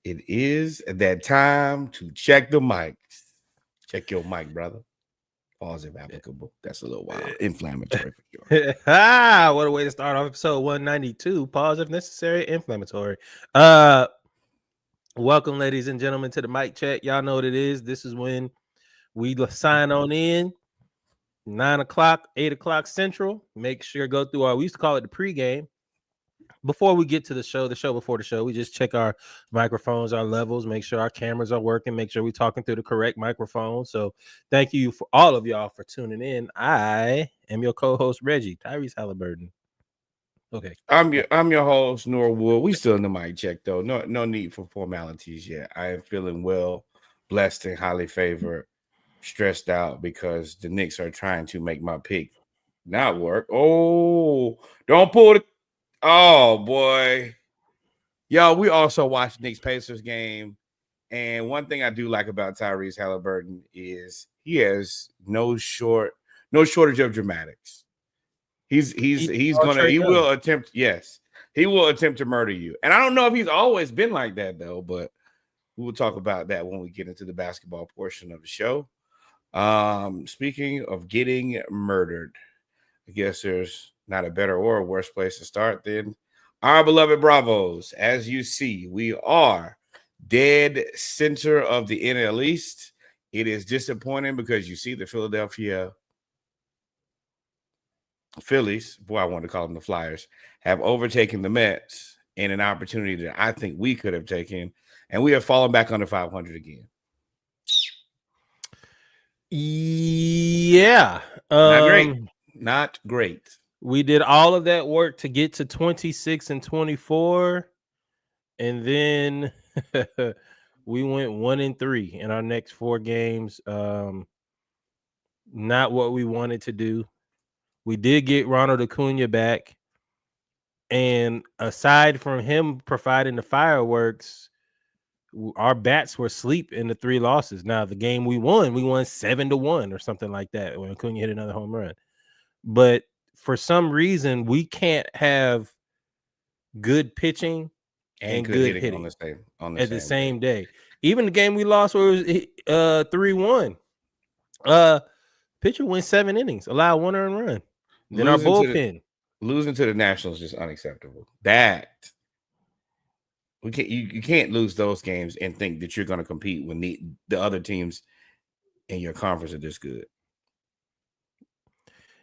It is that time to check the mics. Check your mic, brother. Pause if applicable. That's a little wild. Inflammatory for sure. What a way to start off episode 192. Pause if necessary, inflammatory. Welcome, ladies and gentlemen, to the mic check. Y'all know what it is. This is when we sign on in 9 o'clock, 8 o'clock central. Make sure go through we used to call it the pregame. Before we get to the show before the show, we just check our microphones, our levels, make sure our cameras are working, make sure we're talking through the correct microphone. So thank you for all of y'all for tuning in. I am your co-host, Reggie, Tyrese Halliburton. Okay. I'm your host, Norwood. We still in the mic check though. No need for formalities yet. I am feeling well, blessed, and highly favored. Stressed out because the Knicks are trying to make my pick not work. Oh, don't pull it. Oh boy. Yo, we also watched Knicks Pacers game. And one thing I do like about Tyrese Halliburton is he has no shortage of dramatics. He will attempt to murder you. And I don't know if he's always been like that though, but we will talk about that when we get into the basketball portion of the show. Speaking of getting murdered, I guess there's not a better or a worse place to start than our beloved Bravos. As you see, we are dead center of the NL East. It is disappointing because you see the Philadelphia Phillies, boy, I want to call them the Flyers, have overtaken the Mets in an opportunity that I think we could have taken, and we have fallen back under 500 again. Yeah. Not great. We did all of that work to get to 26 and 24, and then we went 1-3 in our next 4 games. Not what we wanted to do. We did get Ronald Acuna back, and aside from him providing the fireworks, our bats were asleep in the 3 losses. Now, the game we won 7-1 or something like that when Acuna hit another home run. But for some reason, we can't have good pitching and good hitting on the same day. Even the game we lost where it was 3-1. Pitcher went 7 innings, allowed 1 earned run. Then our bullpen. Losing to the Nationals is unacceptable. That we can't you can't lose those games and think that you're going to compete when the other teams in your conference are this good.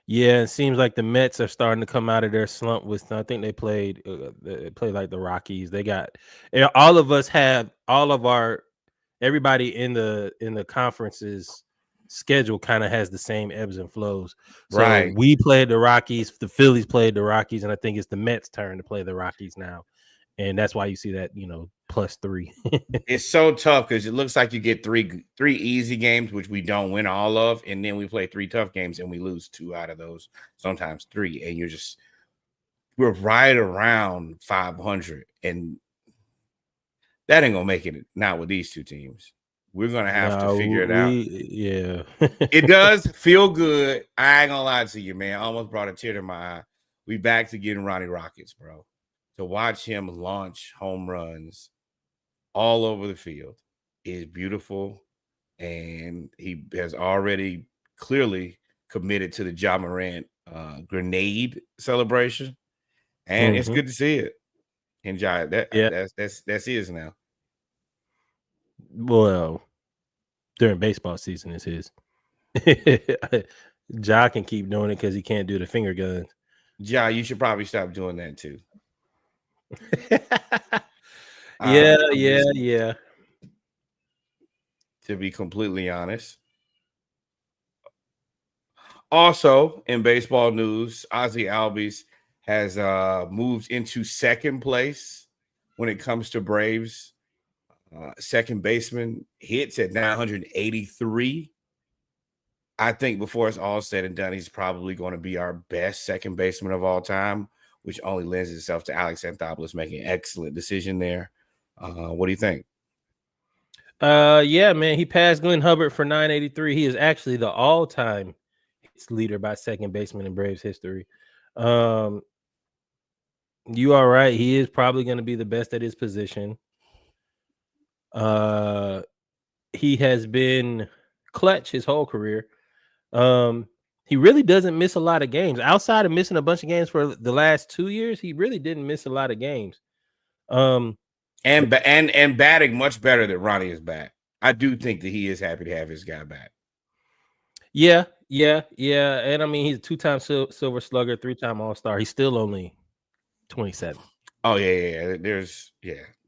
Yeah, it seems like the Mets are starting to come out of their slump with. I think they played like the Rockies. They got all of us have all of everybody in the conference's schedule kind of has the same ebbs and flows. So right. We played the Rockies, the Phillies played the Rockies, and I think it's the Mets' turn to play the Rockies now. And that's why you see that, +3. It's so tough because it looks like you get three easy games, which we don't win all of, and then we play 3 tough games and we lose 2 out of those, sometimes 3, and we're right around 500, and that ain't gonna make it. Not with these 2 teams. We're gonna have to figure it out. Yeah, it does feel good. I ain't gonna lie to you, man. I almost brought a tear to my eye. We back to getting Ronnie Rockets, bro. To watch him launch home runs all over the field is beautiful, and he has already clearly committed to the Ja Morant grenade celebration, and it's good to see it. And Ja, that's his now. Well, during baseball season, it's his. Ja can keep doing it because he can't do the finger guns. Ja, you should probably stop doing that too. Yeah. To be completely honest. Also, in baseball news, Ozzie Albies has moved into second place when it comes to Braves. Second baseman hits at 983. I think before it's all said and done, he's probably going to be our best second baseman of all time, which only lends itself to Alex Anthopoulos making an excellent decision there. What do you think? Yeah, man, he passed Glenn Hubbard for 983. He is actually the all-time leader by second baseman in Braves history. You are right. He is probably going to be the best at his position. He has been clutch his whole career. He really doesn't miss a lot of games. Outside of missing a bunch of games for the last 2 years, he really didn't miss a lot of games. And batting much better than Ronnie is back. I do think that he is happy to have his guy back. Yeah. And I mean, he's a 2-time Silver Slugger, 3-time All-Star. He's still only 27. Oh yeah. There's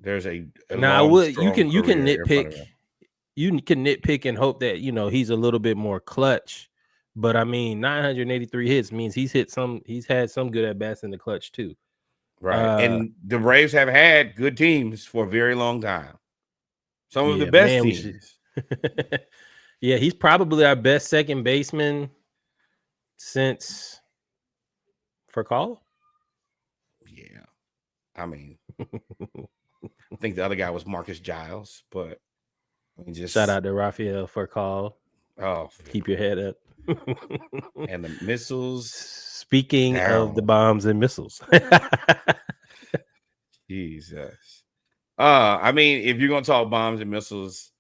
a now long, you can nitpick. You can nitpick and hope that he's a little bit more clutch. But I mean, 983 hits means he's had some good at bats in the clutch too. Right. And the Braves have had good teams for a very long time. Some of the best teams. Yeah, he's probably our best second baseman since Furcal. Yeah. I mean, I think the other guy was Marcus Giles, but shout out to Rafael Furcal. Oh, keep your head up. And the missiles. Speaking of the bombs and missiles. Jesus. I mean, if you're gonna talk bombs and missiles,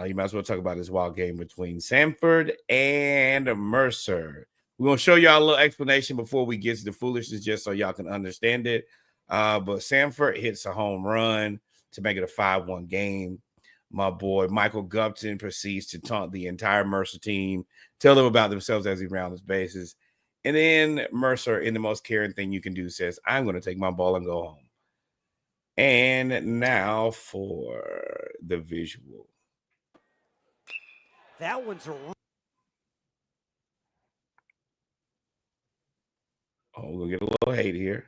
you might as well talk about this wild game between Sanford and Mercer. We're gonna show y'all a little explanation before we get to the foolishness, just so y'all can understand it. But Sanford hits a home run to make it a 5-1 game. My boy Michael Gupton proceeds to taunt the entire Mercer team, tell them about themselves as he rounds his bases. And then Mercer, in the most caring thing you can do, says, I'm going to take my ball and go home. And now for the visual. That one's a... Oh, we're going to get a little hate here.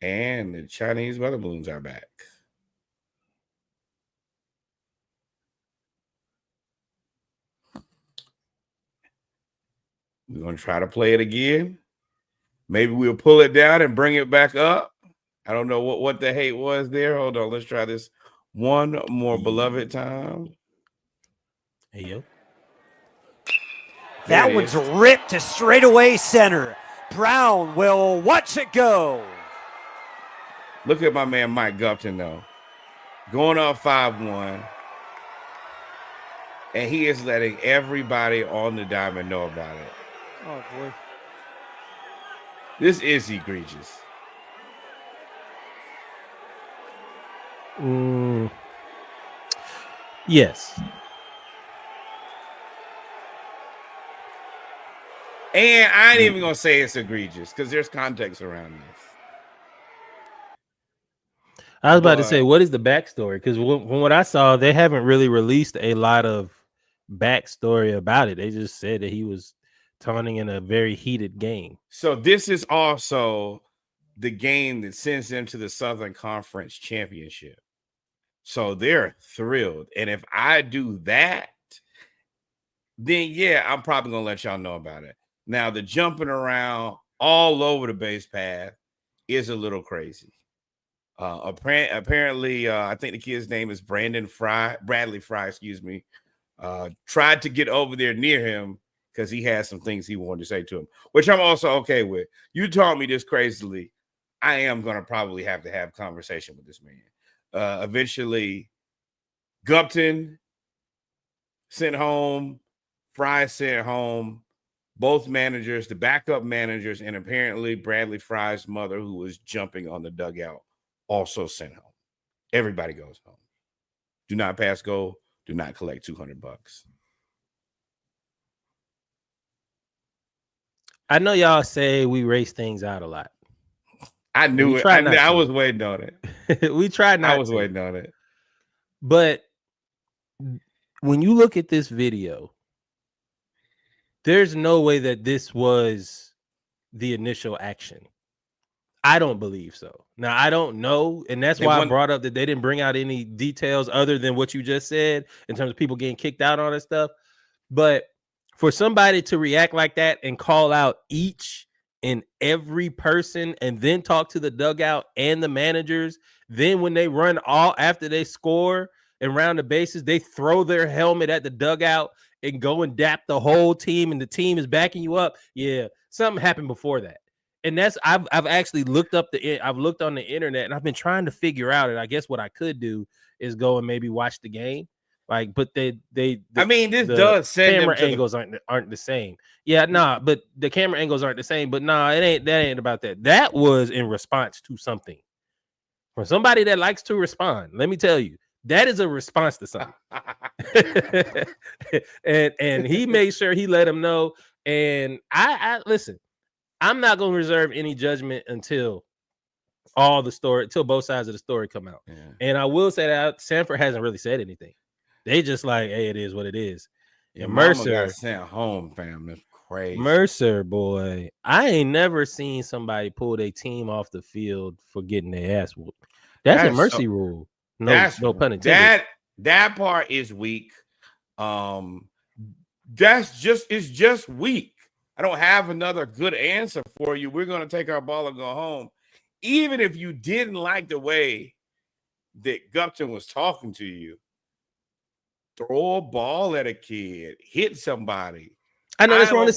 And the Chinese weather balloons are back. We're going to try to play it again. Maybe we'll pull it down and bring it back up. I don't know what the hate was there. Hold on. Let's try this one more beloved time. Hey, yo. That one's ripped to straightaway center. Brown will watch it go. Look at my man Mike Gupton, though. Going up 5-1. And he is letting everybody on the diamond know about it. Oh, boy. This is egregious. Yes. And I ain't even going to say it's egregious because there's context around this. I was about to say, what is the backstory? Because from what I saw, they haven't really released a lot of backstory about it. They just said that he was taunting in a very heated game. So this is also the game that sends them to the Southern Conference Championship. So they're thrilled. And if I do that, then yeah, I'm probably going to let y'all know about it. Now, the jumping around all over the base path is a little crazy. Apparently, I think the kid's name is Bradley Fry, tried to get over there near him because he had some things he wanted to say to him, which I'm also okay with. You taught me this crazily. I am going to probably have to have a conversation with this man. Eventually, Gupton sent home, Fry sent home, both managers, the backup managers, and apparently Bradley Fry's mother, who was jumping on the dugout, also sent home. Everybody goes home. Do not pass go. Do not collect $200. I know y'all say we race things out a lot. I knew it. I was waiting on it. We tried not to. I was waiting on it. But when you look at this video, there's no way that this was the initial action. I don't believe so. Now, I don't know. And that's why I brought up that they didn't bring out any details other than what you just said in terms of people getting kicked out on and stuff. But for somebody to react like that and call out each and every person and then talk to the dugout and the managers, then when they run all after they score and round the bases, they throw their helmet at the dugout and go and dap the whole team and the team is backing you up. Yeah, something happened before that. and that's I've actually looked up I've looked on the internet and I've been trying to figure out it. I guess what I could do is go and maybe watch the game. Like, but this does send camera them to angles aren't the same. Yeah, nah, but the camera angles aren't the same. But nah, that ain't about that. That was in response to something. For somebody that likes to respond, let me tell you, that is a response to something. and he made sure he let him know. And I listen, I'm not gonna reserve any judgment until both sides of the story come out. Yeah. And I will say that Sanford hasn't really said anything. They just like, hey, it is what it is. And Mercer got sent home, fam. That's crazy. Mercer, boy, I ain't never seen somebody pull their team off the field for getting their ass whooped. That's a mercy rule. No pun intended. That part is weak. It's just weak. I don't have another good answer for you. We're gonna take our ball and go home. Even if you didn't like the way that Gupton was talking to you, throw a ball at a kid, hit somebody. I know that's wrong to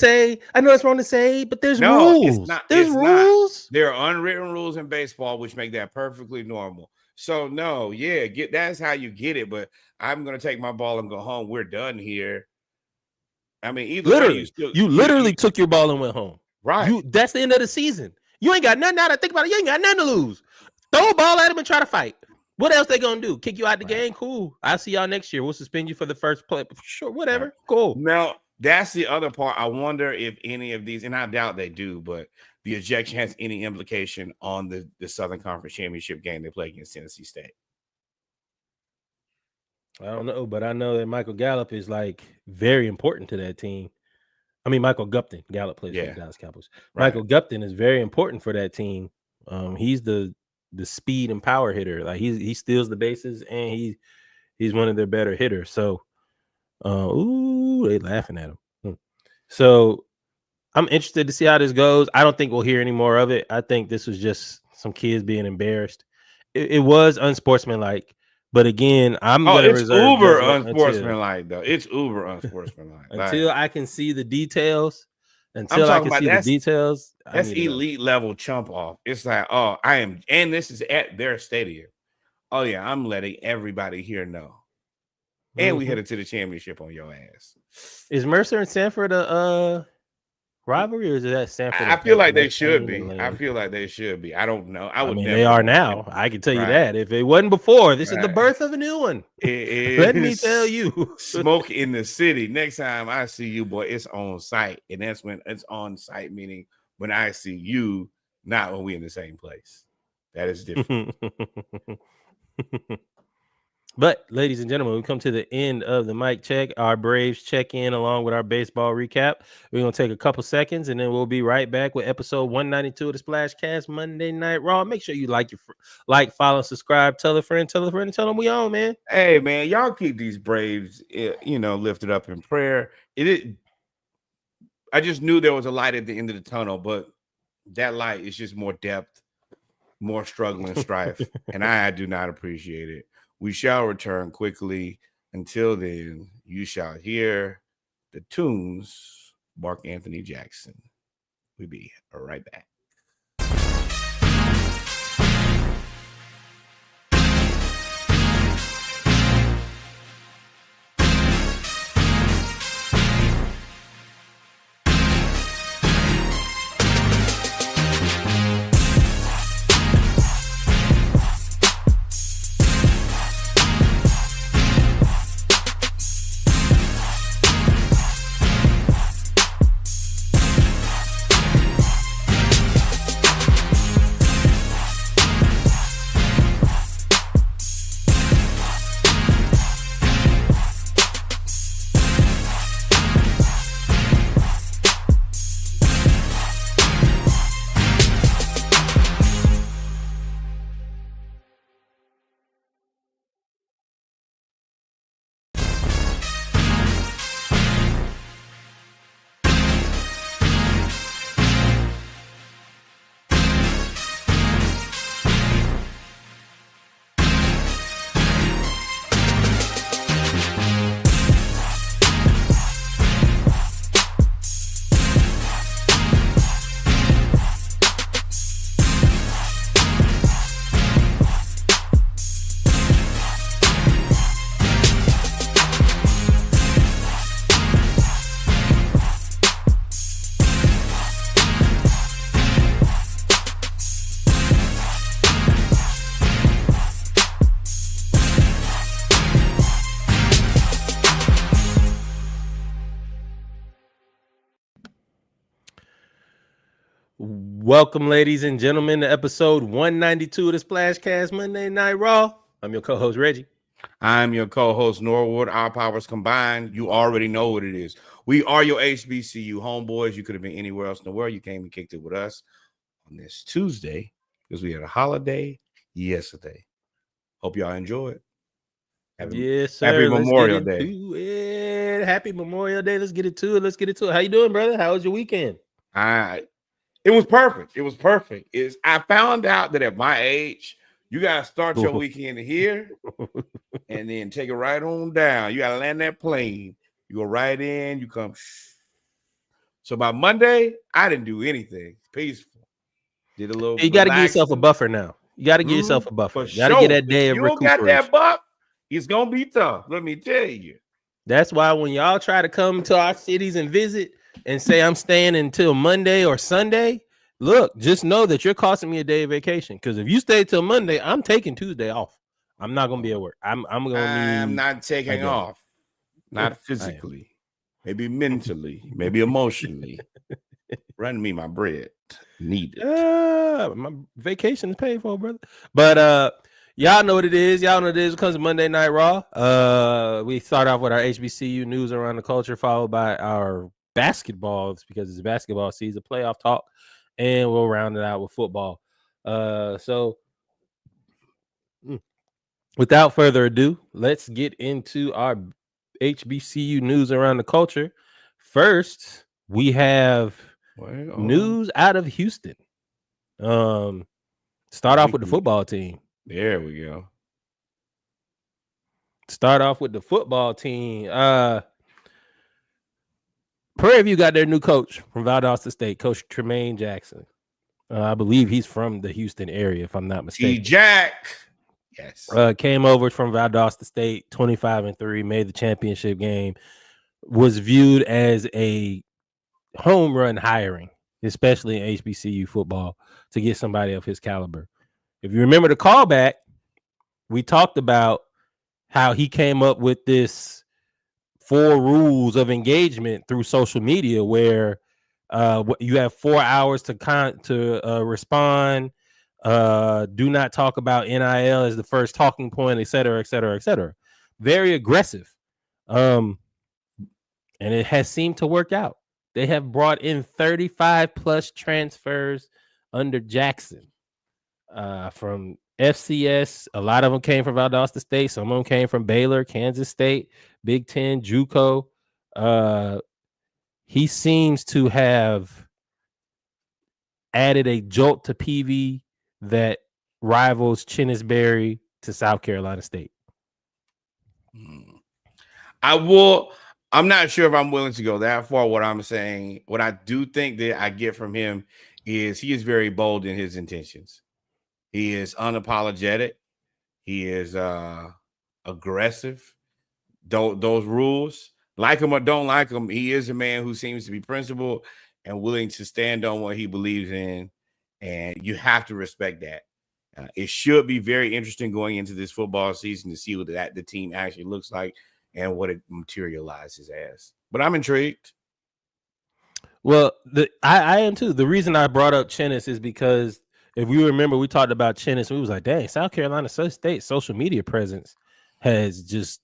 say. But there's rules. There's rules. There are unwritten rules in baseball which make that perfectly normal. So no, that's how you get it. But I'm gonna take my ball and go home. We're done here. I mean, you literally took your ball and went home. Right. That's the end of the season. You ain't got nothing. Now that I think about it, you ain't got nothing to lose. Throw a ball at him and try to fight. What else they gonna do? Kick you out the game? Cool. I'll see y'all next year. We'll suspend you for the first play. Sure, whatever. Right. Cool. Now, that's the other part. I wonder if any of these, and I doubt they do, but the ejection has any implication on the Southern Conference Championship game they play against Tennessee State. I don't know, but I know that Michael Gallup is like very important to that team. I mean, Michael Gupton. Gallup plays for the Dallas Cowboys. Right. Michael Gupton is very important for that team. He's the speed and power hitter. Like he steals the bases and he's one of their better hitters. So, they laughing at him. So I'm interested to see how this goes. I don't think we'll hear any more of it. I think this was just some kids being embarrassed. It was unsportsmanlike. But again, it's uber unsportsmanlike though. It's uber unsportsmanlike until I can see the details. Until I can see the details, that's elite level chump off. It's like, oh, I am, and this is at their stadium. Oh yeah, I'm letting everybody here know. And we headed to the championship on your ass. Is Mercer and Sanford a rivalry, or is that Sanford? I feel like they should be. I feel like they should be. I don't know. I mean, they are now. I can tell you that. If it wasn't before, this is the birth of a new one. Let me tell you. Smoke in the city. Next time I see you, boy, it's on site. And that's when it's on site, meaning when I see you, not when we're in the same place. That is different. But, ladies and gentlemen, we come to the end of the mic check. Our Braves check in along with our baseball recap. We're going to take a couple seconds, and then we'll be right back with episode 192 of the Splashcast Monday Night Raw. Make sure you like, follow, subscribe, tell a friend, and tell them we on, man. Hey, man, y'all keep these Braves, lifted up in prayer. I just knew there was a light at the end of the tunnel, but that light is just more depth, more struggle and strife, and I do not appreciate it. We shall return quickly. Until then, you shall hear the tunes. Mark Anthony Jackson. We'll be right back. Welcome, ladies and gentlemen, to episode 192 of the Splashcast Monday Night Raw. I'm your co-host, Reggie. I'm your co-host, Norwood. Our powers combined. You already know what it is. We are your HBCU homeboys. You could have been anywhere else in the world. You came and kicked it with us on this Tuesday because we had a holiday yesterday. Hope y'all enjoy it. Yes, sir. Happy Let's Memorial get Day. into it. Happy Memorial Day. Let's get into it. How you doing, brother? How was your weekend? It was perfect. I found out that at my age, you gotta start your weekend here and then take it right on down. You gotta land that plane. You go right in, you come. So by Monday, I didn't do anything. Peaceful. Did a little. You got to give yourself a buffer now. You got to give yourself a buffer. You got to get that day of recuperation. You got that buff, it's gonna be tough. Let me tell you. That's why when y'all try to come to our cities and visit and say I'm staying until Monday or Sunday, look, just know that you're costing me a day of vacation. Because if you stay till Monday, I'm taking Tuesday off. I'm not gonna be at work. I'm not taking off. Not physically, maybe mentally, maybe emotionally. Run me my bread. Need it. My vacation is paid for, brother. But y'all know what it is. Y'all know what it is. It comes to Monday Night Raw. We start off with our HBCU news around the culture, followed by our basketballs because it's basketball season, playoff talk, and we'll round it out with football. So without further ado, let's get into our HBCU news around the culture. First, we have news out of Houston. Start off with the football team. There we go. Start off with the football team. Prairie View got their new coach from Valdosta State, Coach Tremaine Jackson. I believe he's from the Houston area, if I'm not mistaken. T-Jack. Yes. Came over from Valdosta State, 25-3, made the championship game. Was viewed as a home run hiring, especially in HBCU football, to get somebody of his caliber. If you remember the callback, we talked about how he came up with this 4 rules of engagement through social media, where you have 4 hours to respond. Do not talk about NIL as the first talking point, et cetera, et cetera, et cetera. Very aggressive. And it has seemed to work out. They have brought in 35 plus transfers under Jackson from FCS. A lot of them came from Valdosta State. Some of them came from Baylor, Kansas State, Big Ten, JUCO. He seems to have added a jolt to PV that rivals Chinnisberry to South Carolina State. I'm not sure if I'm willing to go that far. What I'm saying, what I do think that I get from him is he is very bold in his intentions. He is unapologetic. He is aggressive. Those rules, like him or don't like him, he is a man who seems to be principled and willing to stand on what he believes in. And you have to respect that. It should be very interesting going into this football season to see what the team actually looks like and what it materializes as. But I'm intrigued. Well, I am too. The reason I brought up Chinnis is because if we remember, we talked about Chinnis. We was like, dang, South Carolina State social media presence has just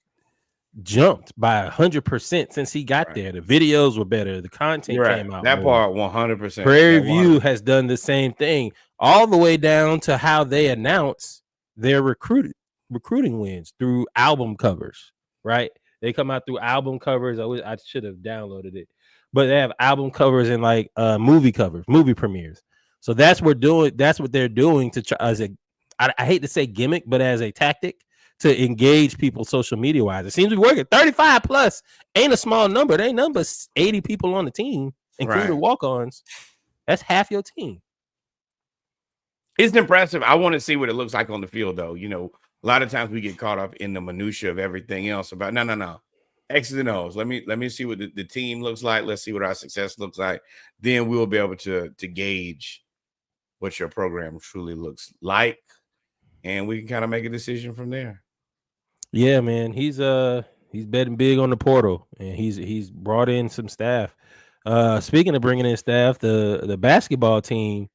jumped by 100% since he got there. The videos were better. The content came out. That part 100%. Prairie View has done the same thing, all the way down to how they announce their recruiting wins through album covers. Right? They come out through album covers. I should have downloaded it, but they have album covers and like movie covers, movie premieres. So that's what they're doing to try as I hate to say gimmick, but as a tactic to engage people social media wise. It seems to be working. 35 plus ain't a small number. They ain't number 80 people on the team, including walk-ons. That's half your team. It's impressive. I want to see what it looks like on the field, though. You know, a lot of times we get caught up in the minutia of everything else about no. X's and O's. Let me see what the team looks like. Let's see what our success looks like. Then we'll be able to gauge what your program truly looks like, and we can kind of make a decision from there. Yeah, man. He's betting big on the portal, and he's brought in some staff. Speaking of bringing in staff, the basketball team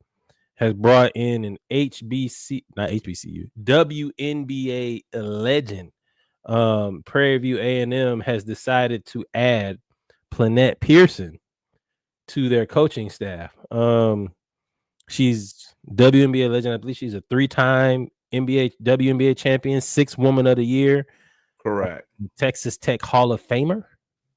has brought in an WNBA legend. Prairie View A&M has decided to add Planette Pearson to their coaching staff. She's WNBA legend. I believe she's a 3-time WNBA champion, 6th Woman of the Year. Correct. Texas Tech Hall of Famer,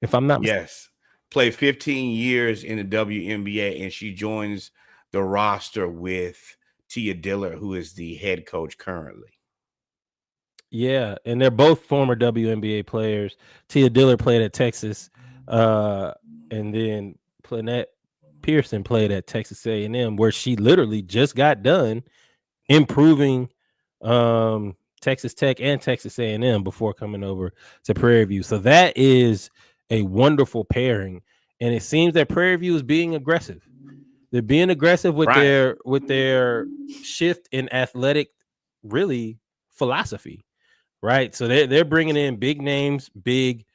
if I'm not mistaken. Yes. Played 15 years in the WNBA, and she joins the roster with Tia Dillard, who is the head coach currently. Yeah, and they're both former WNBA players. Tia Dillard played at Texas, and then Planette Pearson played at Texas A&M, where she literally just got done improving Texas Tech and Texas A&M before coming over to Prairie View. So that is a wonderful pairing, and it seems that Prairie View is being aggressive. They're being aggressive with their shift in athletic, really, philosophy. Right, so they're bringing in big names, big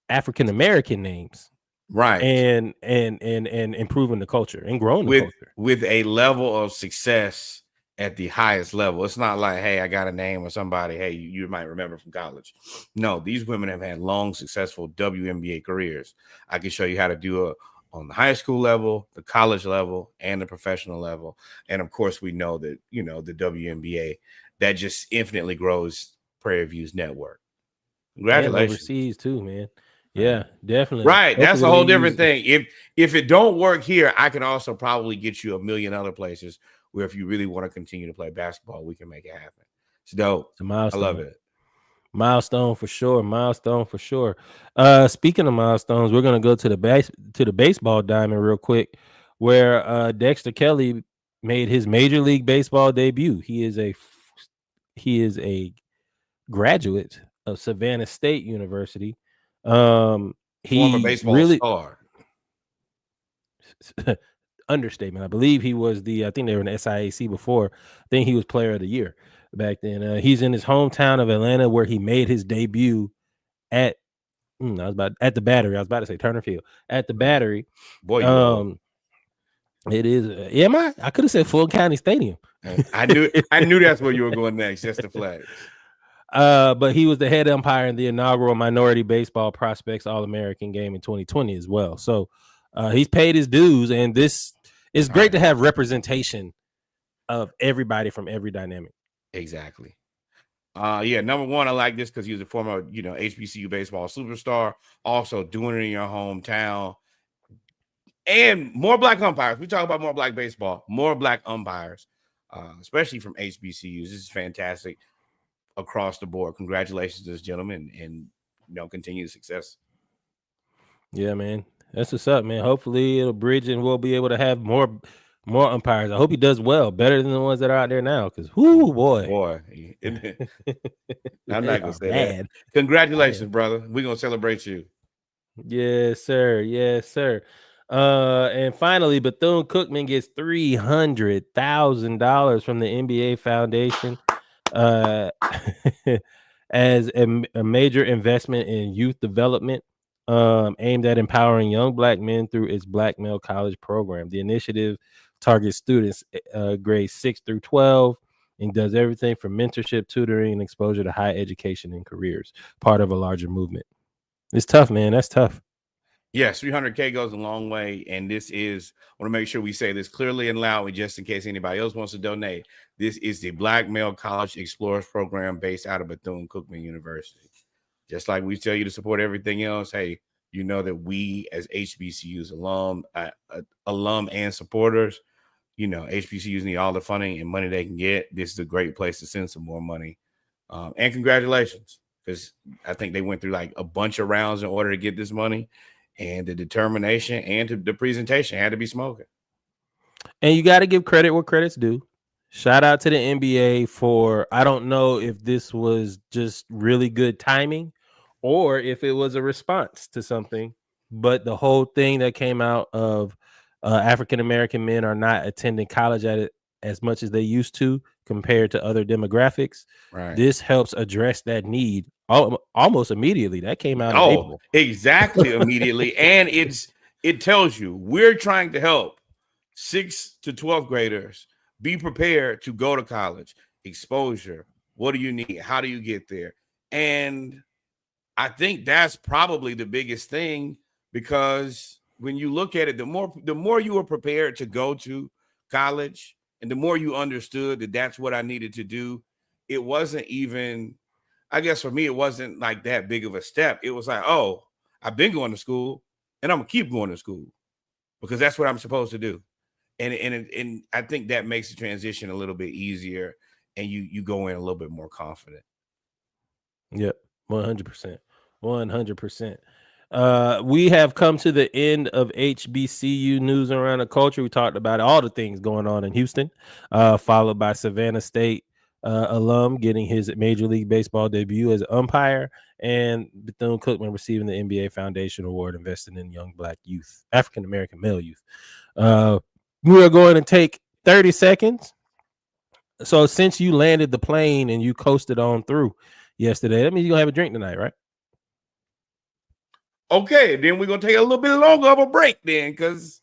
African American names, right, and improving the culture and growing the culture with a level of success at the highest level. It's not like, hey, I got a name or somebody, hey, you might remember from college. No, these women have had long, successful WNBA careers. I can show you how to do it on the high school level, the college level, and the professional level. And of course, we know that the WNBA. That just infinitely grows Prairie View's network. Congratulations. And overseas too, man. Yeah, definitely. Right. That's a whole different thing. If it don't work here, I can also probably get you a million other places where if you really want to continue to play basketball, we can make it happen. It's dope. It's a milestone. I love it. Milestone for sure. Speaking of milestones, we're gonna go to the baseball diamond real quick, where Dexter Kelly made his Major League Baseball debut. He is a graduate of Savannah State University. Former baseball star. Understatement. I believe he was I think they were in the SIAC before. I think he was player of the year back then. He's in his hometown of Atlanta, where he made his debut at the Battery. I was about to say Turner Field. At the Battery. Boy, it is. I could have said Fulton County Stadium. I knew that's where you were going next. Just the flags. But he was the head umpire in the inaugural Minority Baseball Prospects All-American game in 2020 as well. So he's paid his dues, and this is great to have representation of everybody from every dynamic. Exactly. Number one, I like this because he was a former, HBCU baseball superstar. Also doing it in your hometown. And more black umpires. We talk about more black baseball, more black umpires, especially from HBCUs. This is fantastic across the board. Congratulations to this gentleman, and continued success. Yeah, man, that's what's up, man. Hopefully it'll bridge, and we'll be able to have more umpires. I hope he does well, better than the ones that are out there now. Because boy, I'm not gonna say that. Congratulations, brother. We're gonna celebrate you. Yes, sir. And finally, Bethune-Cookman gets $300,000 from the NBA Foundation as a major investment in youth development aimed at empowering young black men through its Black Male College program. The initiative targets students grades 6 through 12 and does everything from mentorship, tutoring, and exposure to higher education and careers, part of a larger movement. It's tough, man. That's tough. Yes, $300K goes a long way, and this is, I want to make sure we say this clearly and loudly, just in case anybody else wants to donate. This is the Black Male College Explorers program based out of Bethune-Cookman University. Just like we tell you to support everything else, hey, you know that we as HBCUs alum and supporters, HBCUs need all the funding and money they can get. This is a great place to send some more money. And congratulations, because I think they went through like a bunch of rounds in order to get this money. And the determination and the presentation had to be smoking. And you got to give credit where credit's due. Shout out to the NBA for, I don't know if this was just really good timing or if it was a response to something, but the whole thing that came out of African-American men are not attending college at it as much as they used to compared to other demographics. Right. This helps address that need almost immediately. That came out in April. Exactly, immediately. And it tells you we're trying to help 6th to 12th graders, be prepared to go to college. Exposure. What do you need? How do you get there? And I think that's probably the biggest thing, because when you look at it, the more you were prepared to go to college and the more you understood that that's what I needed to do, it wasn't even, I guess for me, it wasn't like that big of a step. It was like, oh, I've been going to school and I'm going to keep going to school because that's what I'm supposed to do. And I think that makes the transition a little bit easier, and you go in a little bit more confident. Yep, 100%. 100%. We have come to the end of HBCU news around the culture. We talked about all the things going on in Houston, followed by Savannah State alum getting his Major League Baseball debut as an umpire, and Bethune-Cookman receiving the NBA Foundation Award investing in young Black youth, African-American male youth. We are going to take 30 seconds. So since you landed the plane and you coasted on through yesterday, that means you're going to have a drink tonight, right? Okay, then we're going to take a little bit longer of a break then, because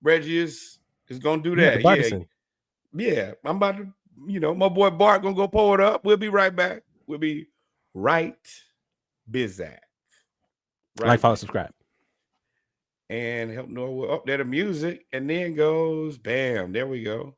Reggie is going to do that. Yeah, I'm about to, my boy Bart going to go pour it up. We'll be right back. We'll be right bizac. Like, follow, subscribe. And help Norwood up there the music, and then goes bam. There we go.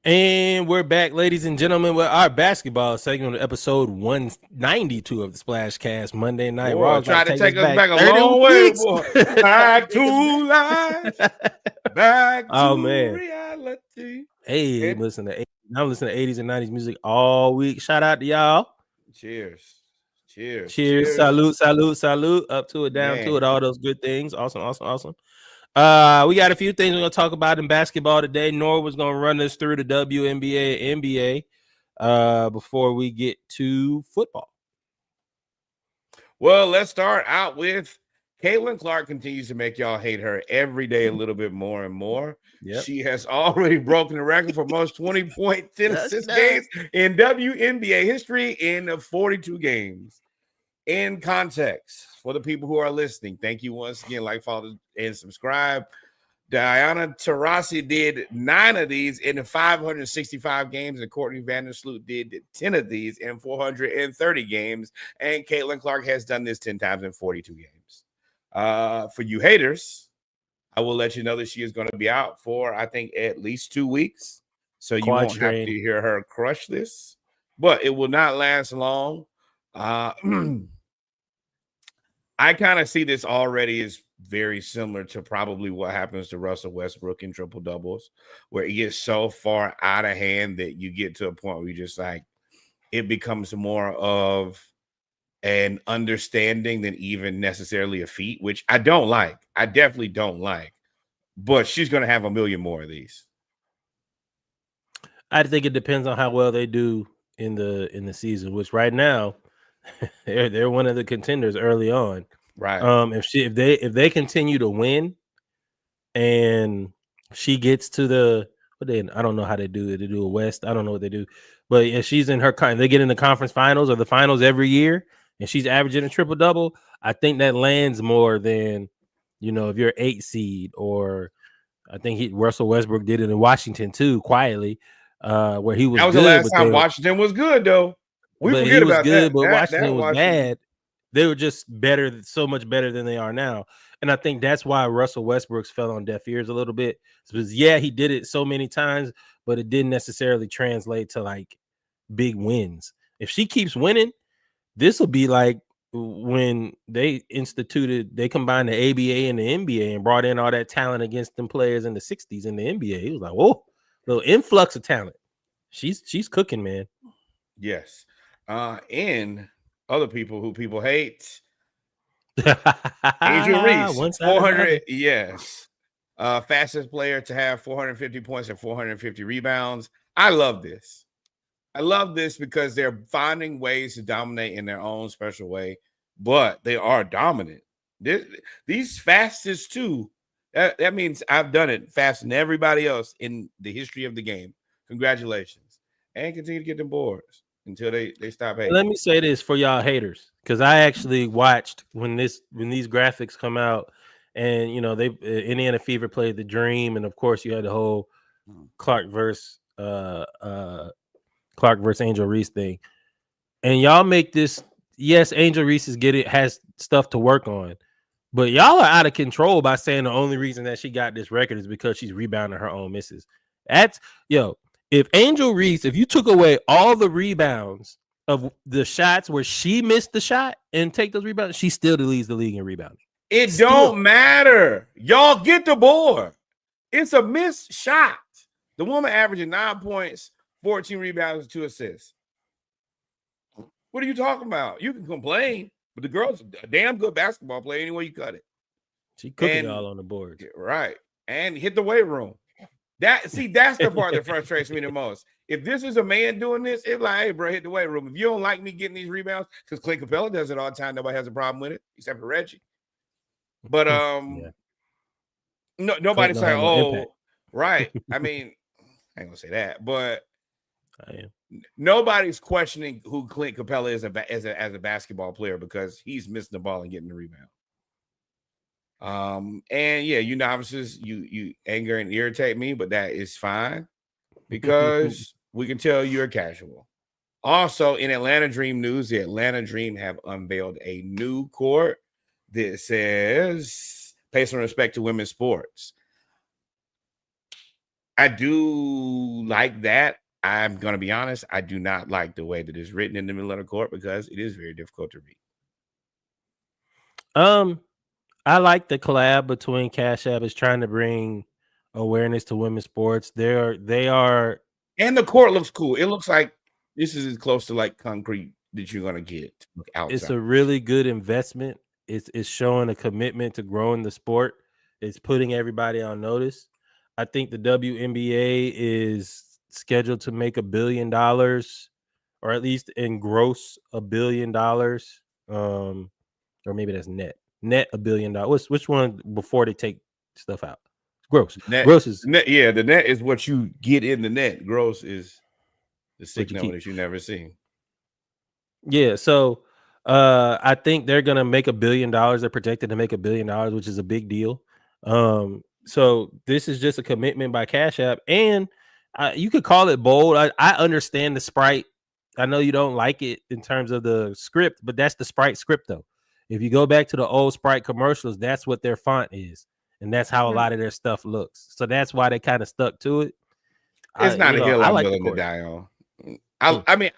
And we're back, ladies and gentlemen, with our basketball segment of episode 192 of the Splashcast Monday Night Raw. Try to take us back a long way, boy. Back to life. Back to reality. Hey, I'm listening to 80s and 90s music all week. Shout out to y'all. Cheers. Salute. Up to it, down to it, all those good things. Awesome. We got a few things we're gonna talk about in basketball today. Nora was gonna run us through the WNBA and NBA before we get to football. Well, let's start out with Caitlin Clark continues to make y'all hate her every day a little bit more and more. Yep. She has already broken the record for most 20-point 10 assist games in WNBA history in 42 games. In context, for the people who are listening, thank you once again. Like, follow, and subscribe. Diana Taurasi did 9 of these in the 565 games, and Courtney Vandersloot did 10 of these in 430 games. And Caitlin Clark has done this 10 times in 42 games. For you haters, I will let you know that she is going to be out for, I think, at least 2 weeks. So you won't have to hear her crush this, but it will not last long. I kind of see this already as very similar to probably what happens to Russell Westbrook in triple doubles, where it gets so far out of hand that you get to a point where you just like it becomes more of an understanding than even necessarily a feat, which I don't like. I definitely don't like. But she's going to have a million more of these. I think it depends on how well they do in the season, which right now they're one of the contenders early on. Right. If they continue to win and she gets to the I don't know how they do it. They do a West. I don't know what they do. But if she's in they get in the conference finals or the finals every year and she's averaging a triple double, I think that lands more than, if you're 8 seed, or I think Russell Westbrook did it in Washington too, quietly, where he was good. That was the last time Washington was good, though. We forget about that. But Washington was bad. They were just better, so much better than they are now. And I think that's why Russell Westbrook's fell on deaf ears a little bit. Because, he did it so many times, but it didn't necessarily translate to like big wins. If she keeps winning, this will be like when they combined the ABA and the NBA and brought in all that talent against them players in the 60s in the NBA. He was like, whoa, little influx of talent. She's cooking, man. Yes. And other people who people hate. Angel Reese, 400. Yes. Fastest player to have 450 points and 450 rebounds. I love this. I love this because they're finding ways to dominate in their own special way, but they are dominant. These fastest too. That means I've done it faster than everybody else in the history of the game. Congratulations. And continue to get them boards until they stop hating. Let me say this for y'all haters, because I actually watched when these graphics come out, and they Indiana Fever played the Dream, and of course you had the whole Clark versus Angel Reese thing, and y'all make this. Yes, Angel Reese has stuff to work on, but y'all are out of control by saying the only reason that she got this record is because she's rebounding her own misses. If Angel Reese, if you took away all the rebounds of the shots where she missed the shot and take those rebounds, she still leads the league in rebounding. It don't matter. Y'all get the board. It's a missed shot. The woman averaging 9 points, 14 rebounds, 2 assists. What are you talking about? You can complain, but the girl's a damn good basketball player anyway you cut it. She cooking y'all on the board. Right. And hit the weight room. That's the part that frustrates me the most. If this is a man doing this, it's like, hey, bro, hit the weight room. If you don't like me getting these rebounds, because Clint Capella does it all the time, nobody has a problem with it, except for Reggie. But nobody's like, oh, right. I mean, I ain't gonna say that, but nobody's questioning who Clint Capella is as a basketball player because he's missing the ball and getting the rebound. And yeah, novices, you anger and irritate me, but that is fine because we can tell you're casual. Also, in Atlanta Dream news, the Atlanta Dream have unveiled a new court that says pay some respect to women's sports. I do like that. I'm going to be honest. I do not like the way that it's written in the middle of the court because it is very difficult to read. I like the collab between Cash App is trying to bring awareness to women's sports. They are, and the court looks cool. It looks like this is as close to like concrete that you're gonna get outside. It's a really good investment. It's showing a commitment to growing the sport. It's putting everybody on notice. I think the WNBA is scheduled to make $1 billion, or at least engross $1 billion, or maybe that's net. net $1 billion. Which one before they take stuff out? Gross. Net, Gross is net. Yeah, the net is what you get in the net. Gross is the sick you number keep. that you never see. Yeah, so I think they're gonna make $1 billion. They're projected to make $1 billion, which is a big deal. So this is just a commitment by Cash App, and you could call it bold. I understand the Sprite. I know you don't like it in terms of the script, but that's the Sprite script though. If you go back to the old Sprite commercials, that's what their font is, and that's how a lot of their stuff looks. So that's why they kind of stuck to it. It's not a hill I I'm like the willing to court. die on. I mean,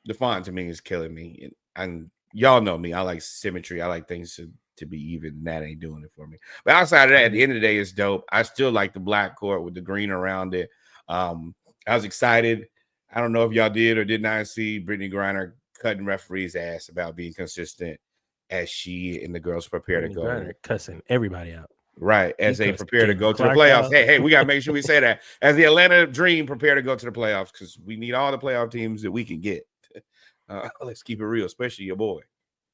the font to me is killing me, and y'all know me. I like symmetry. I like things to be even. That ain't doing it for me. But outside of that, at the end of the day, it's dope. I still like the black court with the green around it. I was excited. I don't know if y'all did or did not see Brittany Griner cutting referees' ass about being consistent as she and the girls prepare to go. Griner cussing everybody out. Right, as they prepare to go to the Clark playoffs. out. Hey, we got to make sure we say that. As the Atlanta Dream prepare to go to the playoffs, because we need all the playoff teams that we can get. Let's keep it real, especially your boy.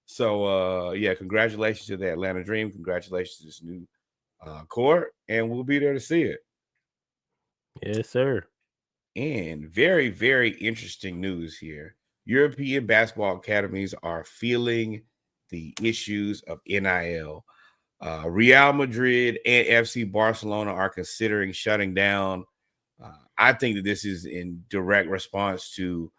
So, yeah, congratulations to the Atlanta Dream. Congratulations to this new court, and we'll be there to see it. Yes, sir. And very, very interesting news here. European basketball academies are feeling the issues of NIL. Real Madrid and FC Barcelona are considering shutting down. I think that this is in direct response to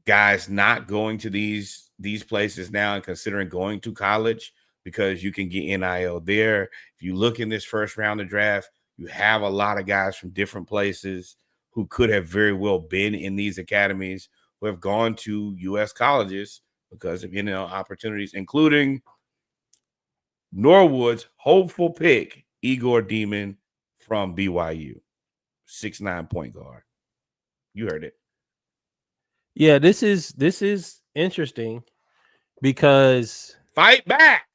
guys not going to these places now and considering going to college because you can get NIL there. If you look in this first round of draft, you have a lot of guys from different places who could have very well been in these academies who have gone to U.S. colleges because of NIL opportunities, including Norwood's hopeful pick, Igor Demon from BYU, 6'9" point guard. You heard it. Yeah, this is interesting because fight back.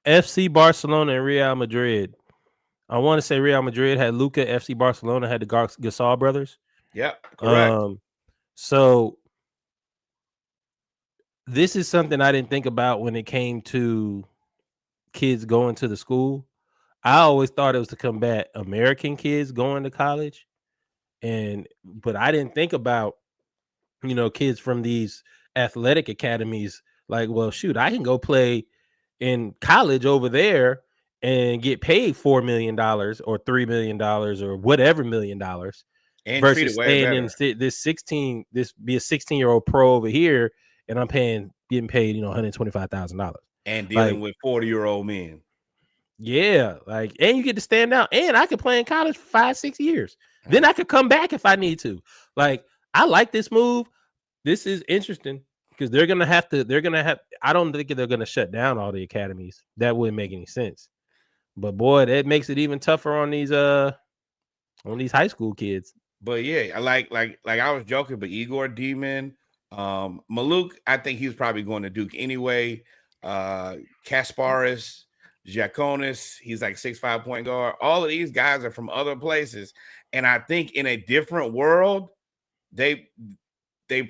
FC Barcelona and Real Madrid. I want to say Real Madrid had Luka. FC Barcelona had the Gasol brothers. Yep, correct. So this is something I didn't think about when it came to kids going to the school. I always thought it was to combat American kids going to college, but I didn't think about kids from these athletic academies. Like, well, shoot, I can go play in college over there and get paid $4 million or $3 million or whatever $1 million, and versus staying in this be a 16-year-old pro over here, and I'm getting paid $125,000 and dealing with 40-year-old men. Yeah, and you get to stand out, and I could play in college for 5-6 years. Then I could come back if I need to. I like this move. This is interesting because they're gonna have. I don't think they're gonna shut down all the academies. That wouldn't make any sense. But boy, that makes it even tougher on these high school kids. But yeah, like I was joking, but Igor Demon, Maluk, I think he was probably going to Duke anyway. Kasparis, Giaconis, he's like 6'5" point guard. All of these guys are from other places, and I think in a different world, they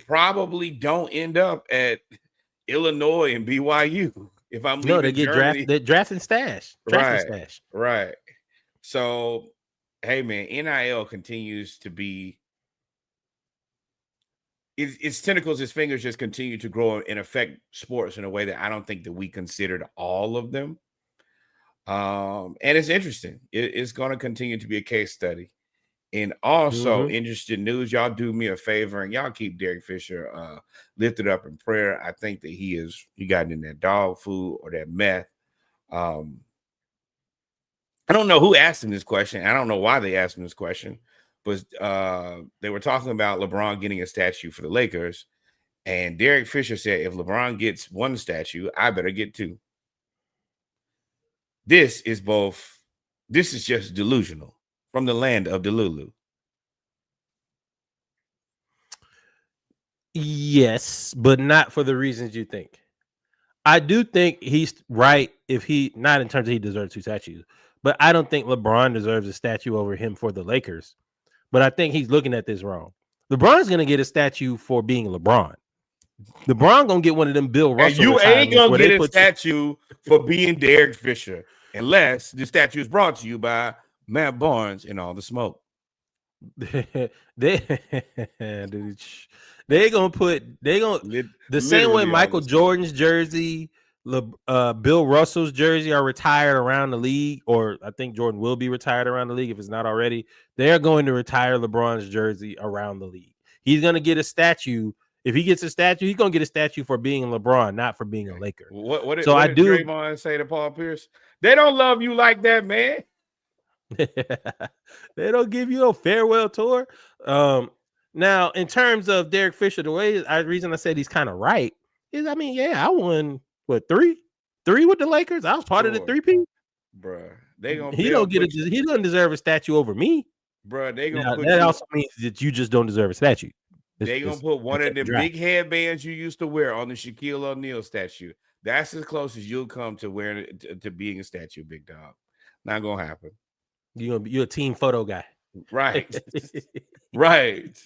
probably don't end up at Illinois and BYU. If I'm leaving they get Germany. They're drafting stash. Right. So, hey man, NIL continues to be its tentacles, its fingers just continue to grow and affect sports in a way that I don't think that we considered all of them. And it's interesting. It's going to continue to be a case study. And also, interesting news, y'all do me a favor and y'all keep Derek Fisher lifted up in prayer. I think that he got in that dog food or that meth. I don't know who asked him this question. I don't know why they asked him this question, but they were talking about LeBron getting a statue for the Lakers. And Derek Fisher said, if LeBron gets one statue, I better get two. This is just delusional from the land of Delulu. Yes, but not for the reasons you think. I do think he's right if not in terms of he deserves two statues, but I don't think LeBron deserves a statue over him for the Lakers. But I think he's looking at this wrong. LeBron's going to get a statue for being LeBron. LeBron gonna get one of them Bill Russell And you ain't retirements gonna where get they a put statue for being Derek Fisher unless the statue is brought to you by Matt Barnes and All the Smoke. they dude, they gonna put the same way Literally all Michael the smoke. Jordan's jersey, Bill Russell's jersey are retired around the league, or I think Jordan will be retired around the league if it's not already. They're going to retire LeBron's jersey around the league. He's gonna get a statue. If he gets a statue, he's gonna get a statue for being LeBron, not for being a Laker. What did I do. Draymond say to Paul Pierce? They don't love you like that, man. They don't give you a farewell tour. Now, in terms of Derek Fisher, the reason I said he's kind of right is, I mean, yeah, I won three with the Lakers. I was part of the 3P. Bruh. They gonna he doesn't deserve a statue over me. Bruh, they gonna put that also means that you just don't deserve a statue. They gonna put one of the big headbands you used to wear on the Shaquille O'Neal statue. That's as close as you'll come to wearing it to being a statue, big dog. Not gonna happen. You're a team photo guy. Right. Right.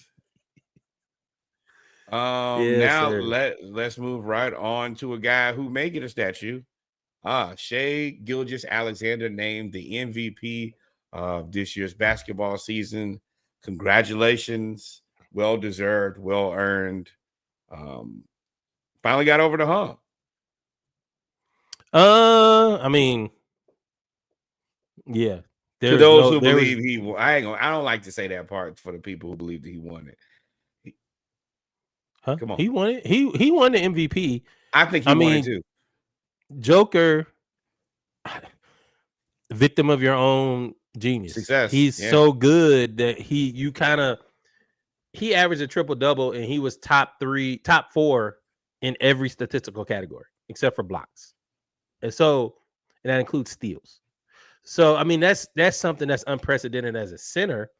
Now let's move right on to a guy who may get a statue. Shai Gilgeous-Alexander named the MVP of this year's basketball season. Congratulations. Well deserved, well earned. Finally got over the hump. I mean, yeah. To those who believe he won, I don't like to say that part for the people who believe that he won it. Come on, he won it. He won the MVP. I think he won it too. Joker, victim of your own genius. Success. He's so good that he averaged a triple-double and he was top 4 in every statistical category except for blocks. And that includes steals. So, I mean, that's something that's unprecedented as a center.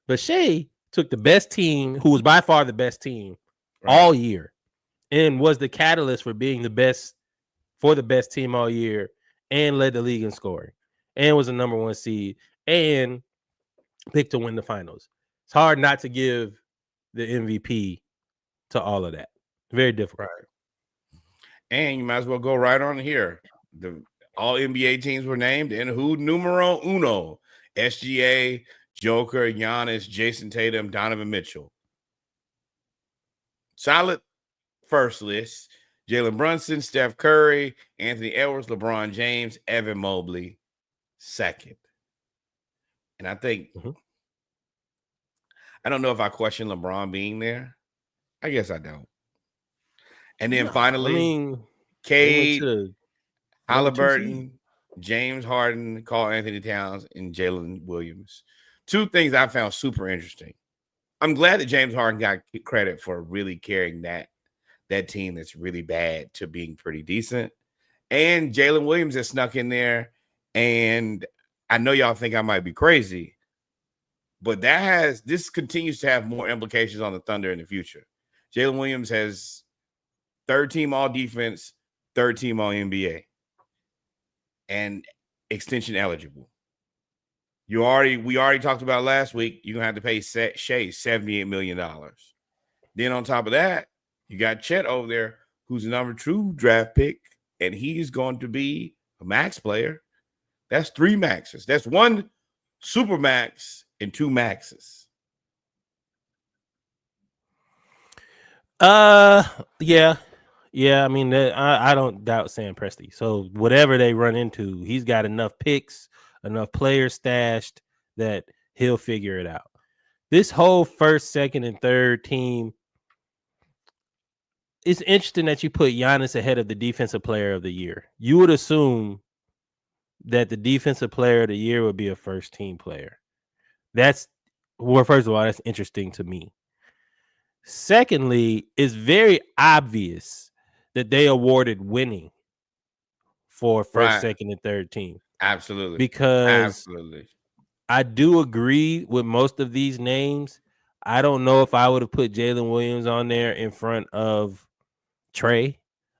But Shai took the best team, who was by far the best team all year, and was the catalyst for being the best team all year, and led the league in scoring, and was a number 1 seed, and picked to win the finals. It's hard not to give the MVP to all of that. Very difficult. Right. And you might as well go right on here. The all NBA teams were named, and who numero uno? SGA, Joker, Giannis, Jason Tatum, Donovan Mitchell. Solid first list. Jalen Brunson, Steph Curry, Anthony Edwards, LeBron James, Evan Mobley, second. And I think I don't know if I question LeBron being there. I guess I don't. And then finally, Cade, Halliburton, James Harden, Karl Anthony Towns, and Jalen Williams. 2 things I found super interesting. I'm glad that James Harden got credit for really carrying that team that's really bad to being pretty decent. And Jalen Williams has snuck in there. And I know y'all think I might be crazy, but this continues to have more implications on the Thunder in the future. Jalen Williams has 3rd team all defense, 3rd team all NBA, and extension eligible. We already talked about last week. You're gonna have to pay Shai $78 million. Then on top of that, you got Chet over there, who's the number 2 draft pick, and he's going to be a max player. That's 3 maxes. That's 1 super max and 2 maxes. Yeah. I mean, I don't doubt Sam Presti. So whatever they run into, he's got enough picks, enough players stashed that he'll figure it out. This whole 1st, 2nd, and 3rd team. It's interesting that you put Giannis ahead of the defensive player of the year. You would assume that the defensive player of the year would be a 1st team player. First of all, that's interesting to me. Secondly, it's very obvious that they awarded winning for 1st, 2nd, and 3rd team. Absolutely. Because I do agree with most of these names. I don't know if I would have put Jalen Williams on there in front of Trey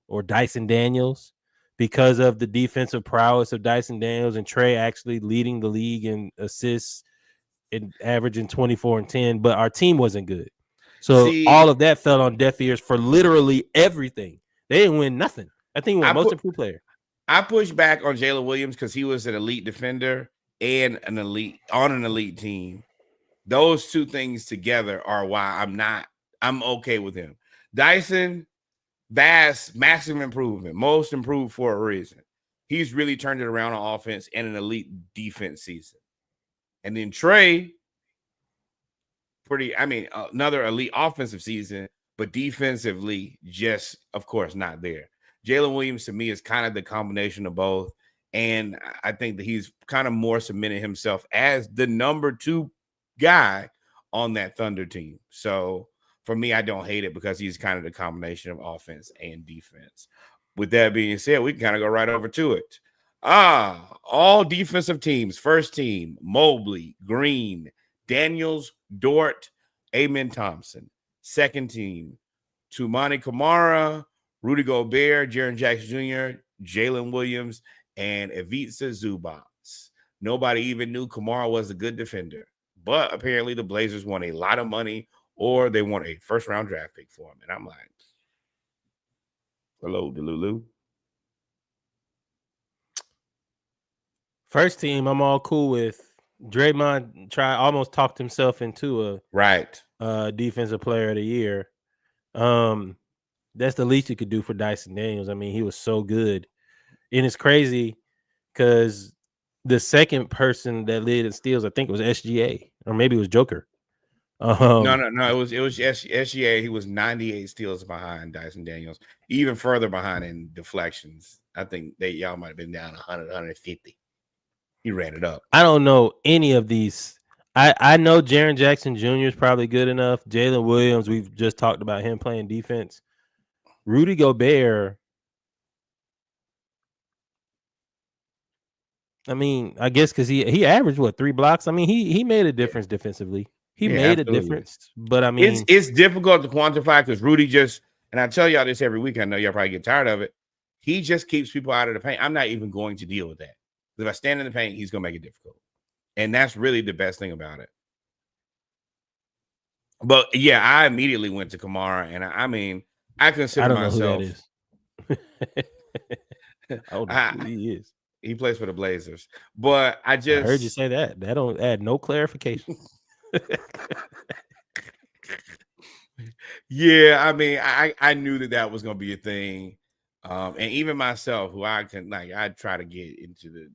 or Dyson Daniels because of the defensive prowess of Dyson Daniels and Trey actually leading the league in assists and averaging 24 and 10, but our team wasn't good. So See, all of that fell on deaf ears for literally everything. They didn't win nothing. I think he won most improved player. I push back on Jalen Williams because he was an elite defender and an elite team. Those two things together are why I'm okay with him. Dyson, vast, massive improvement, most improved for a reason. He's really turned it around on offense and an elite defense season. And then Trey, another elite offensive season, but defensively, just of course not there. Jalen Williams to me is kind of the combination of both. And I think that he's kind of more cemented himself as the number 2 guy on that Thunder team. So for me, I don't hate it because he's kind of the combination of offense and defense. With that being said, we can kind of go right over to it. All defensive teams. First team, Mobley, Green, Daniels, Dort, Amen Thompson. Second team, Toumani Camara, Rudy Gobert, Jaren Jackson Jr., Jalen Williams, and Ivica Zubac. Nobody even knew Camara was a good defender. But apparently the Blazers want a lot of money or they want a first-round draft pick for him. And I'm like, hello, Delulu. First team, I'm all cool with. Draymond almost talked himself into a defensive player of the year. That's the least you could do for Dyson Daniels. I mean, he was so good. And it's crazy because the second person that led in steals, I think, was SGA, or maybe it was Joker. No. It was SGA. He was 98 steals behind Dyson Daniels, even further behind in deflections. I think y'all might have been down 100, 150. He ran it up. I don't know any of these. I know Jaren Jackson Jr. is probably good enough. Jalen Williams, we've just talked about him playing defense. Rudy Gobert, I mean, I guess because he averaged 3 blocks. I mean, he made a difference defensively. He made absolutely a difference, but I mean, it's difficult to quantify because Rudy and I tell y'all this every week. I know y'all probably get tired of it. He just keeps people out of the paint. I'm not even going to deal with that. If I stand in the paint, he's going to make it difficult. And that's really the best thing about it. But yeah, I immediately went to Camara, and I consider myself. Know who that is. I don't know who he is. He plays for the Blazers, but I heard you say that. That don't add no clarification. Yeah, I mean, I knew that was going to be a thing, and even myself, who I try to get into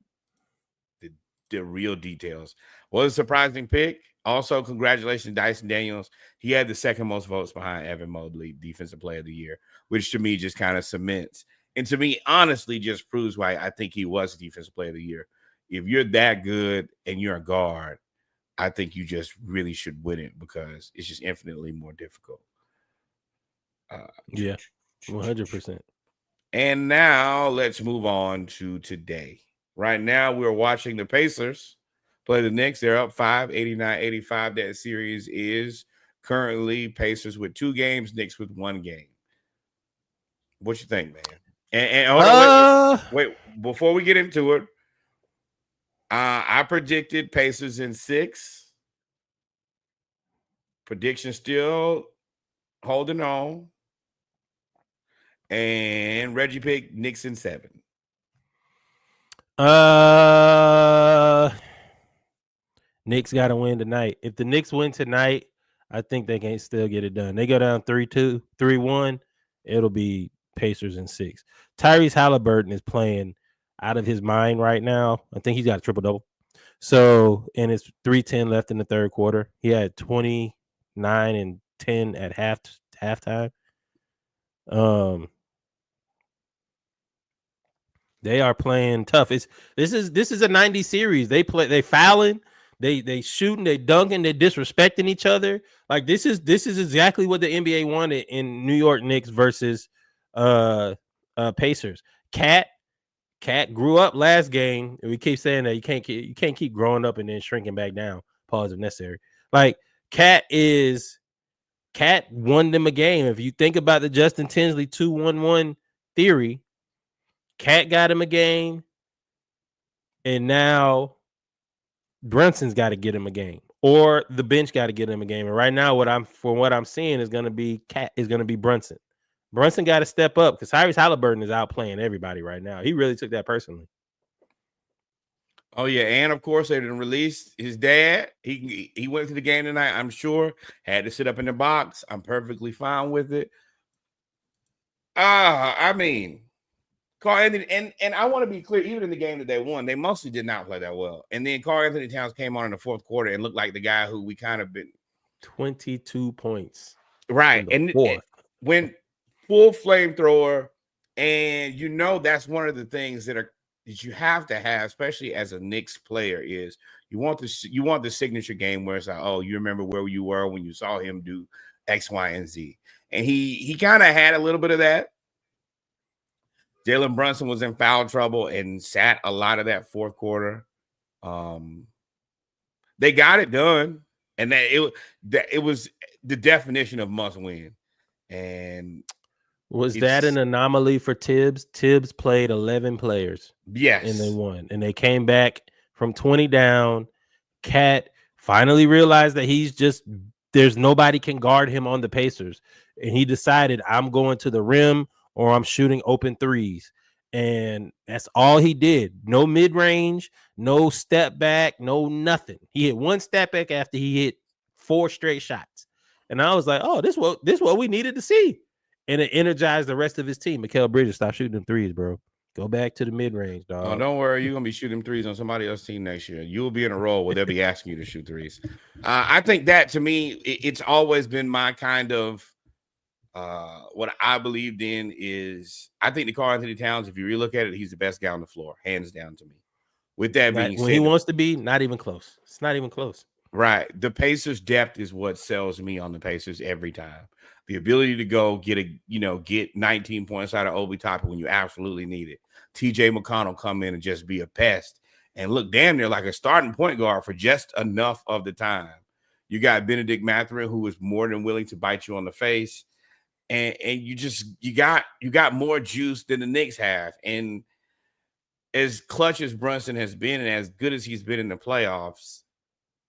the real details. Was a surprising pick. Also, congratulations, Dyson Daniels. He had the second most votes behind Evan Mobley, Defensive Player of the Year, which to me just kind of cements, and to me, honestly, just proves why I think he was Defensive Player of the Year. If you're that good and you're a guard, I think you just really should win it because it's just infinitely more difficult. Yeah, 100%. And now let's move on to today. Right now, we're watching the Pacers play the Knicks. They're up 89-85. That series is currently Pacers with 2 games, Knicks with 1 game. What you think, man? And hold on, wait. Before we get into it, I predicted Pacers in 6. Prediction still holding on. And Reggie picked Knicks in 7. Knicks got to win tonight. If the Knicks win tonight, I think they can still get it done. They go down 3-2, 3-1. It'll be Pacers in 6. Tyrese Halliburton is playing out of his mind right now. I think he's got a triple-double. So, and it's 3:10 left in the third quarter. He had 29 and 10 at halftime. They are playing tough. This is a 90 series. They fouling, they shooting, they dunking, they disrespecting each other. Like this is exactly what the NBA wanted in New York Knicks versus Pacers. Cat grew up last game, and we keep saying that you can't keep growing up and then shrinking back down. Pause if necessary. Like Cat won them a game. If you think about the Justin Tinsley 2-1-1 theory, Cat got him a game, and now Brunson's got to get him a game. or the bench got to get him a game. And right now, what I'm seeing is going to be Brunson. Brunson got to step up because Tyrese Halliburton is outplaying everybody right now. He really took that personally. Oh yeah, and of course they didn't release his dad. He went to the game tonight. I'm sure had to sit up in the box. I'm perfectly fine with it. I mean, Carl Anthony, and I want to be clear. Even in the game that they won, they mostly did not play that well. And then Carl Anthony Towns came on in the fourth quarter and looked like the guy who we kind of been 22 points, right. And when full flamethrower, and that's one of the things that you have to have, especially as a Knicks player, is you want the signature game where it's like, oh, you remember where you were when you saw him do X, Y, and Z. And he kind of had a little bit of that. Jalen Brunson was in foul trouble and sat a lot of that fourth quarter. They got it done, and it was the definition of must win. And was that an anomaly for Tibbs? Tibbs played 11 players. Yes. And they won. And they came back from 20 down. Cat finally realized that there's nobody can guard him on the Pacers. And he decided, I'm going to the rim or I'm shooting open threes. And that's all he did. No mid-range, no step back, no nothing. He hit one step back after he hit 4 straight shots. And I was like, oh, this what we needed to see. And it energized the rest of his team. Mikal Bridges, stop shooting them threes, bro. Go back to the mid-range, dog. Oh, don't worry. You're going to be shooting threes on somebody else's team next year. You'll be in a role where they'll be asking you to shoot threes. I think that, to me, it's always been my kind of what I believed in is I think the Karl Anthony Towns, if you really look at it, he's the best guy on the floor, hands down to me. With that being said, when he wants to be, not even close. It's not even close. Right. The Pacers' depth is what sells me on the Pacers every time. The ability to go get 19 points out of Obi Toppin when you absolutely need it. TJ McConnell come in and just be a pest and look damn near like a starting point guard for just enough of the time. You got Benedict Mathurin, who is more than willing to bite you on the face. And you got more juice than the Knicks have. And as clutch as Brunson has been and as good as he's been in the playoffs,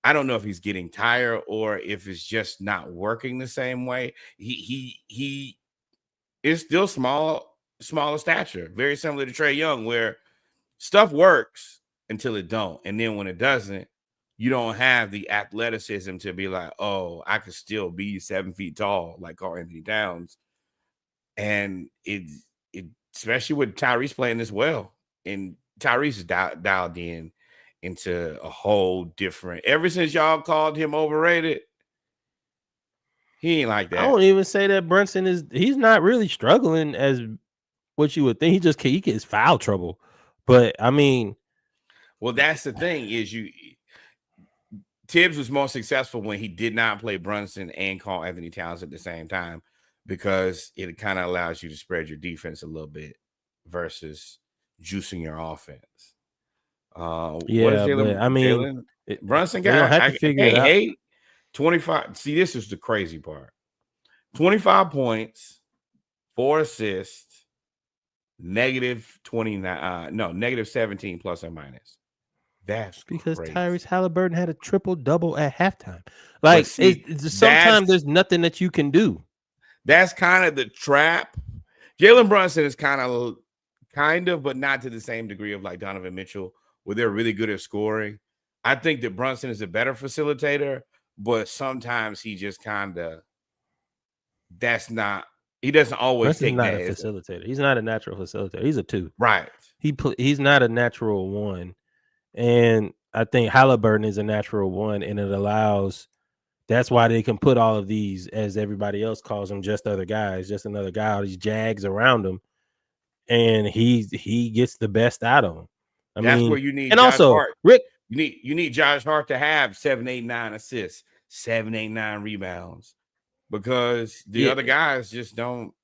I don't know if he's getting tired or if it's just not working the same way. He is still smaller stature, very similar to Trae Young, where stuff works until it don't. And then when it doesn't, you don't have the athleticism to be like, oh, I could still be 7 feet tall like Karl Anthony Towns. And it especially with Tyrese playing as well. And Tyrese is dialed into a whole different. Ever since y'all called him overrated, he ain't like that. I won't even say that Brunson he's not really struggling as what you would think. He gets foul trouble. But I mean, well, that's the thing is Tibbs was most successful when he did not play Brunson and Karl Anthony Towns at the same time, because it kind of allows you to spread your defense a little bit versus juicing your offense. Brunson got have to figure it out. 8, 25. See, this is the crazy part. 25 points, 4 assists, negative 29. Negative 17 plus or minus. That's because crazy. Tyrese Halliburton had a triple-double at halftime. Like, sometimes there's nothing that you can do. That's kind of the trap. Jalen Brunson is kind of, but not to the same degree of like Donovan Mitchell, where they're really good at scoring. I think that Brunson is a better facilitator, but sometimes he just kind of he doesn't always Brunson's take not that a facilitator. He's not a natural facilitator. He's a 2. Right. He's not a natural 1. And I think Halliburton is a natural 1, and it allows. That's why they can put all of these, as everybody else calls them, just other guys, just another guy, all these jags around him, and he gets the best out of them. That's where you need. And Josh also, Hart. Rick, you need Josh Hart to have 7, 8, 9 assists, 7, 8, 9 rebounds, because the other guys just don't.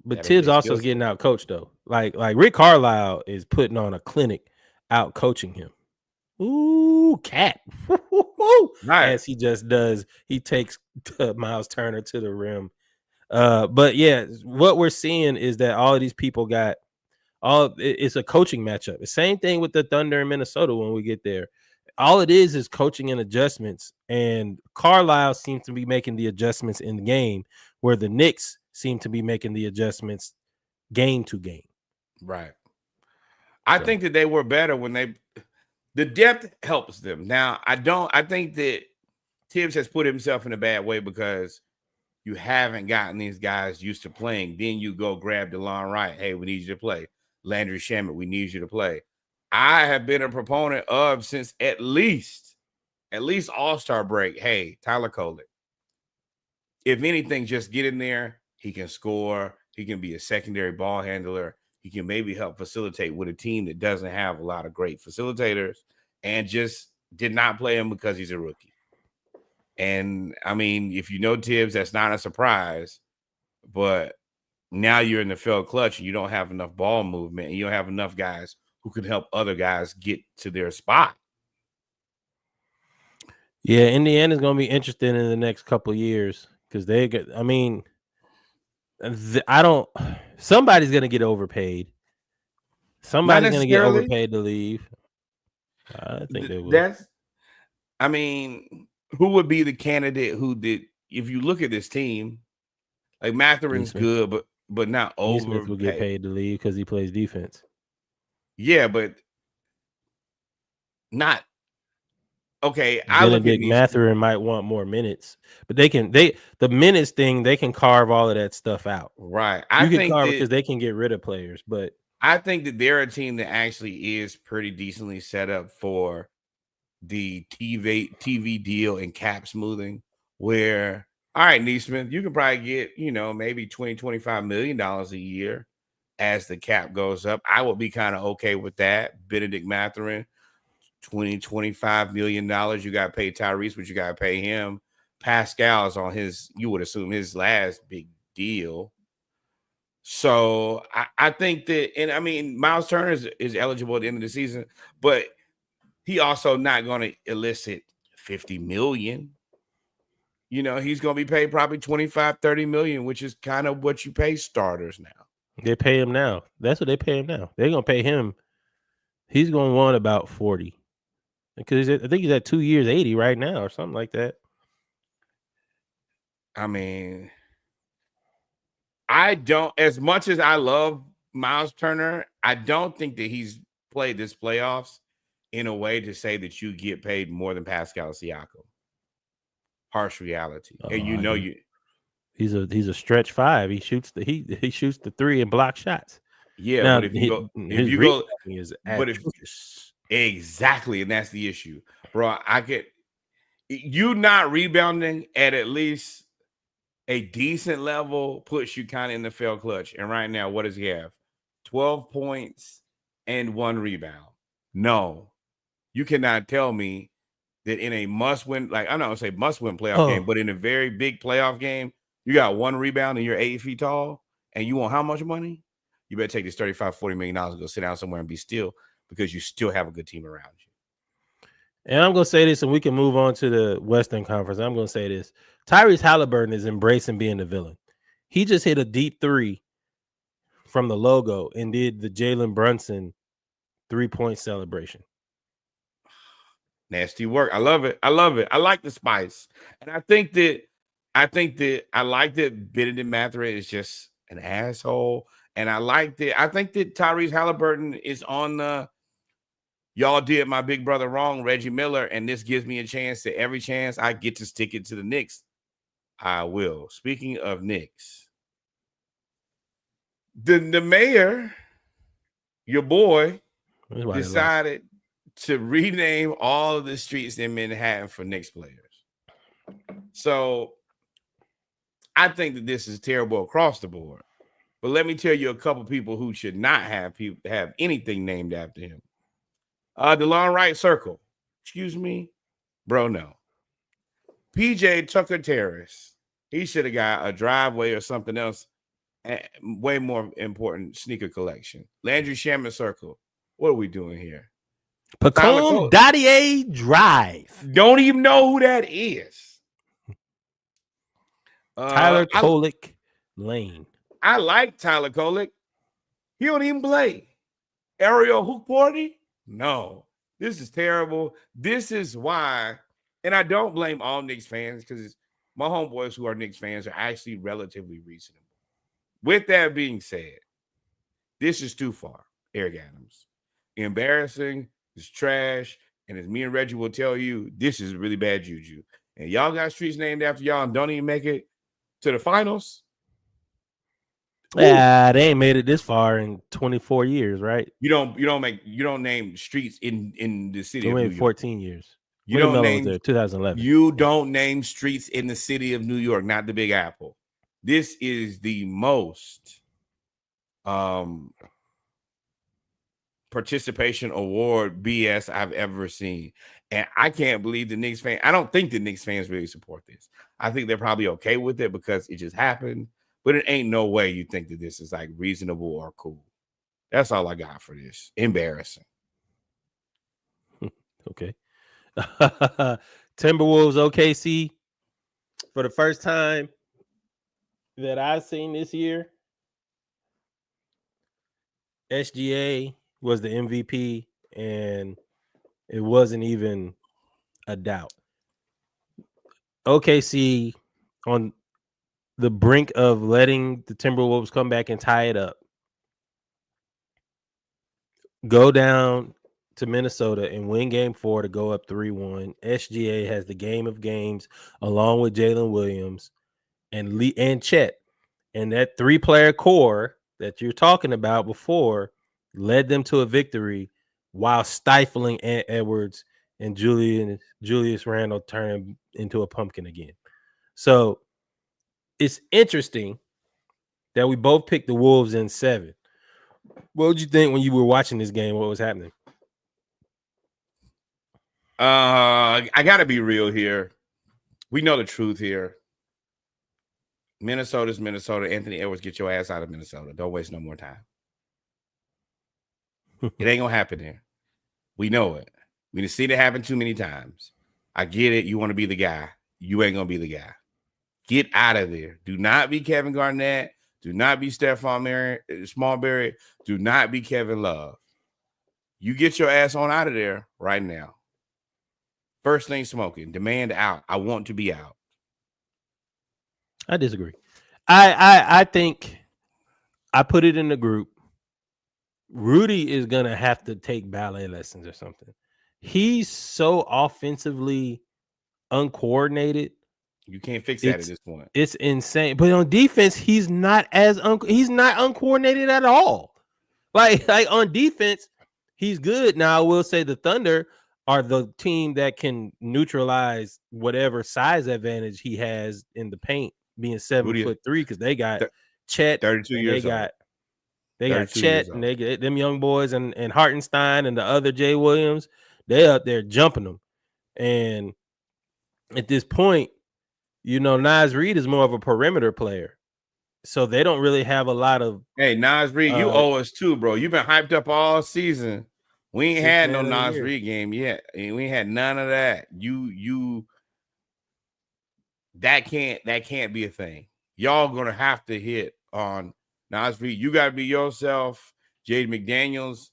But Tibbs also is getting out coached though. Like Rick Carlisle is putting on a clinic, out coaching him. Ooh, cat. Nice. As he just does. He takes Miles Turner to the rim. But yeah, what we're seeing is that all of these people it's a coaching matchup. The same thing with the Thunder in Minnesota when we get there. all it is coaching and adjustments. And Carlisle seems to be making the adjustments in the game, where the Knicks seem to be making the adjustments game to game. Right. I think that they were better when the depth helps them. Now, I think that Tibbs has put himself in a bad way because you haven't gotten these guys used to playing. Then you go grab DeLon Wright. Hey, we need you to play. Landry Shamet, we need you to play. I have been a proponent of since at least All-Star break. Hey, Tyler Kolek. If anything, just get in there. He can score. He can be a secondary ball handler. He can maybe help facilitate with a team that doesn't have a lot of great facilitators and just did not play him because he's a rookie. And, I mean, if you know Tibbs, that's not a surprise. But now you're in the field clutch and you don't have enough ball movement and you don't have enough guys who can help other guys get to their spot. Yeah, Indiana's going to be interested in the next couple of years because somebody's going to get overpaid. Somebody's going to get overpaid to leave. I think they will. Who would be the candidate who did, if you look at this team, like Matherin's good, but not overpaid. Smith will get paid to leave because he plays defense. Yeah, but not okay. Benedict Matherin might want more minutes, but the minutes thing, they can carve all of that stuff out. Right. You can carve because they can get rid of players, but I think that they're a team that actually is pretty decently set up for the TV deal and cap smoothing, where, all right, Neesmith, you can probably get, maybe $20-25 million a year as the cap goes up. I would be kind of okay with that. Benedict Matherin, $20-25 million. You got to pay Tyrese, but you got to pay him. Pascal's on you would assume his last big deal. So I think that, and I mean, Miles Turner is eligible at the end of the season, but he also not going to elicit $50 million. He's going to be paid probably $25-30 million, which is kind of what you pay starters now. They pay him now. That's what they pay him now. They're going to pay him. He's going to want about 40 because I think he's at 2 years, 80 right now or something like that. I mean, I don't, as much as I love Miles Turner, I don't think that he's played this playoffs in a way to say that you get paid more than Pascal Siakam. Harsh reality. And he's a stretch five. He shoots the three and block shots. Yeah, now, but if you exactly, and that's the issue, bro. You not rebounding at least a decent level puts you kind of in the fail clutch. And right now, what does he have? 12 points and 1 rebound. No, you cannot tell me that in a must-win, like I'm not gonna say must-win playoff game, but in a very big playoff game, you got 1 rebound and you're 8 feet tall, and you want how much money? You better take this $35-40 million and go sit down somewhere and be still, because you still have a good team around you. And I'm gonna say this, and we can move on to the Western Conference. I'm gonna say this: Tyrese Halliburton is embracing being the villain. He just hit a deep 3 from the logo and did the Jalen Brunson 3-point celebration. Nasty work. I love it. I like the spice. And I think that I like that Benedict Matherin is just an asshole. And I think that Tyrese Halliburton is on the y'all did my big brother wrong, Reggie Miller, and this gives me a chance that every chance I get to stick it to the Knicks, I will. Speaking of Knicks, the mayor, your boy, decided to rename all of the streets in Manhattan for Knicks players. So I think that this is terrible across the board. But let me tell you a couple people who should not have anything named after him. DeLon Wright Circle. Excuse me? Bro, no. PJ Tucker Terrace. He should have got a driveway or something else. Way more important sneaker collection. Landry Shamet Circle. What are we doing here? Pecan Dottier Drive. Don't even know who that is. Tyler Kolek Lane. I like Tyler Kolek. He don't even play. Aerial hoop party? No. This is terrible. This is why, and I don't blame all Knicks fans because my homeboys who are Knicks fans are actually relatively reasonable. With that being said, this is too far, Eric Adams. Embarrassing, it's trash, and as me and Reggie will tell you, this is really bad juju. And y'all got streets named after y'all and don't even make it to the finals. Yeah, they ain't made it this far in 24 years, right? You don't name streets in the city They of New made York. 14 years. You Willie don't Melo was name there, 2011. You don't name streets in the city of New York, not the Big Apple. This is the most participation award BS I've ever seen. And I can't believe the Knicks fans. I don't think the Knicks fans really support this. I think they're probably okay with it because it just happened. But it ain't no way you think that this is like reasonable or cool. That's all I got for this. Embarrassing. Okay. Timberwolves OKC for the first time that I've seen this year. SGA was the MVP, and it wasn't even a doubt. OKC on the brink of letting the Timberwolves come back and tie it up. Go down to Minnesota and win game 4 to go up 3-1. SGA has the game of games along with Jalen Williams and Chet. And that 3-player core that you're talking about before led them to a victory while stifling Ant Edwards and Julius Randle turning into a pumpkin again. So it's interesting that we both picked the Wolves in 7. What did you think when you were watching this game? What was happening? I gotta be real here. We know the truth here. Minnesota's Minnesota. Anthony Edwards, get your ass out of Minnesota. Don't waste no more time. It ain't gonna happen there. We know it. We done seen it happen too many times. I get it. You want to be the guy. You ain't gonna be the guy. Get out of there. Do not be Kevin Garnett. Do not be Stephon Smallberry. Do not be Kevin Love. You get your ass on out of there right now. First thing smoking. Demand out. I want to be out. I disagree. I think I put it in the group. Rudy is gonna have to take ballet lessons or something. He's so offensively uncoordinated. You can't fix that at this point. It's insane. But on defense, he's not uncoordinated at all. Like on defense, he's good. Now I will say the Thunder are the team that can neutralize whatever size advantage he has in the paint, being 7'3", because they got Chet, 32 years old. They got Chet and they get them young boys and Hartenstein and the other Jay Williams. They up there jumping them. And at this point, you know, Naz Reid is more of a perimeter player. So they don't really have a lot of. Hey, Naz Reid, you owe us too, bro. You've been hyped up all season. We ain't had no Naz Reid game yet. We ain't had none of that. That can't be a thing. Y'all gonna have to hit on Naz Reid. You gotta be yourself. Jaden McDaniels,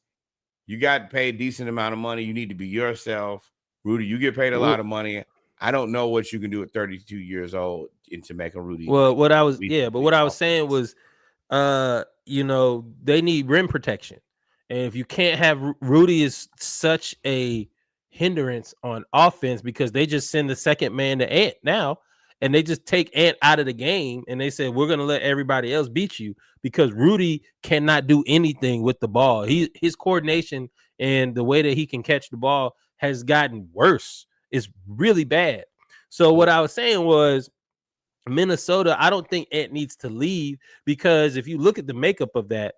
you got paid a decent amount of money. You need to be yourself. Rudy, you get paid a lot of money. I don't know what you can do at 32 years old into making Rudy. Well, what I was saying was, you know, they need rim protection. And if you can't have Rudy is such a hindrance on offense because they just send the second man to Ant now, and they just take Ant out of the game and they say, we're going to let everybody else beat you because Rudy cannot do anything with the ball. His coordination and the way that he can catch the ball has gotten worse. It's really bad. So what I was saying was Minnesota, I don't think Ant needs to leave because if you look at the makeup of that,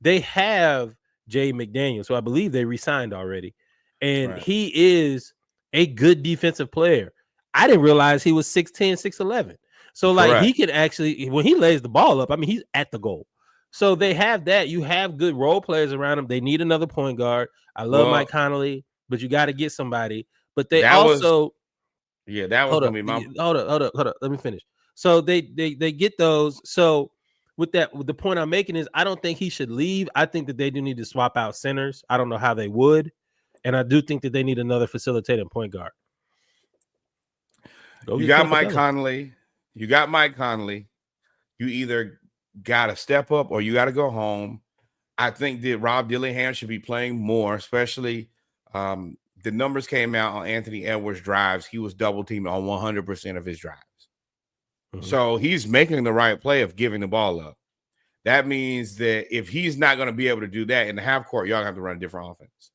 they have Jay McDaniels, so I believe they re-signed already. And he is a good defensive player. I didn't realize he was 6'10", 6'11". So like he can actually, when he lays the ball up, I mean, he's at the goal. So they have that. You have good role players around him. They need another point guard. I love Mike Conley, but you got to get somebody. But they that was gonna be my hold up. Let me finish. So they get those. So with the point I'm making is I don't think he should leave. I think that they do need to swap out centers. I don't know how they would. And I do think that they need another facilitating point guard. You got Mike Conley. You got Mike Conley. You either got to step up or you got to go home. I think that Rob Dillingham should be playing more, especially the numbers came out on Anthony Edwards' drives. He was double teamed on 100% of his drives. So he's making the right play of giving the ball up. That means that if he's not going to be able to do that in the half court, y'all have to run a different offense.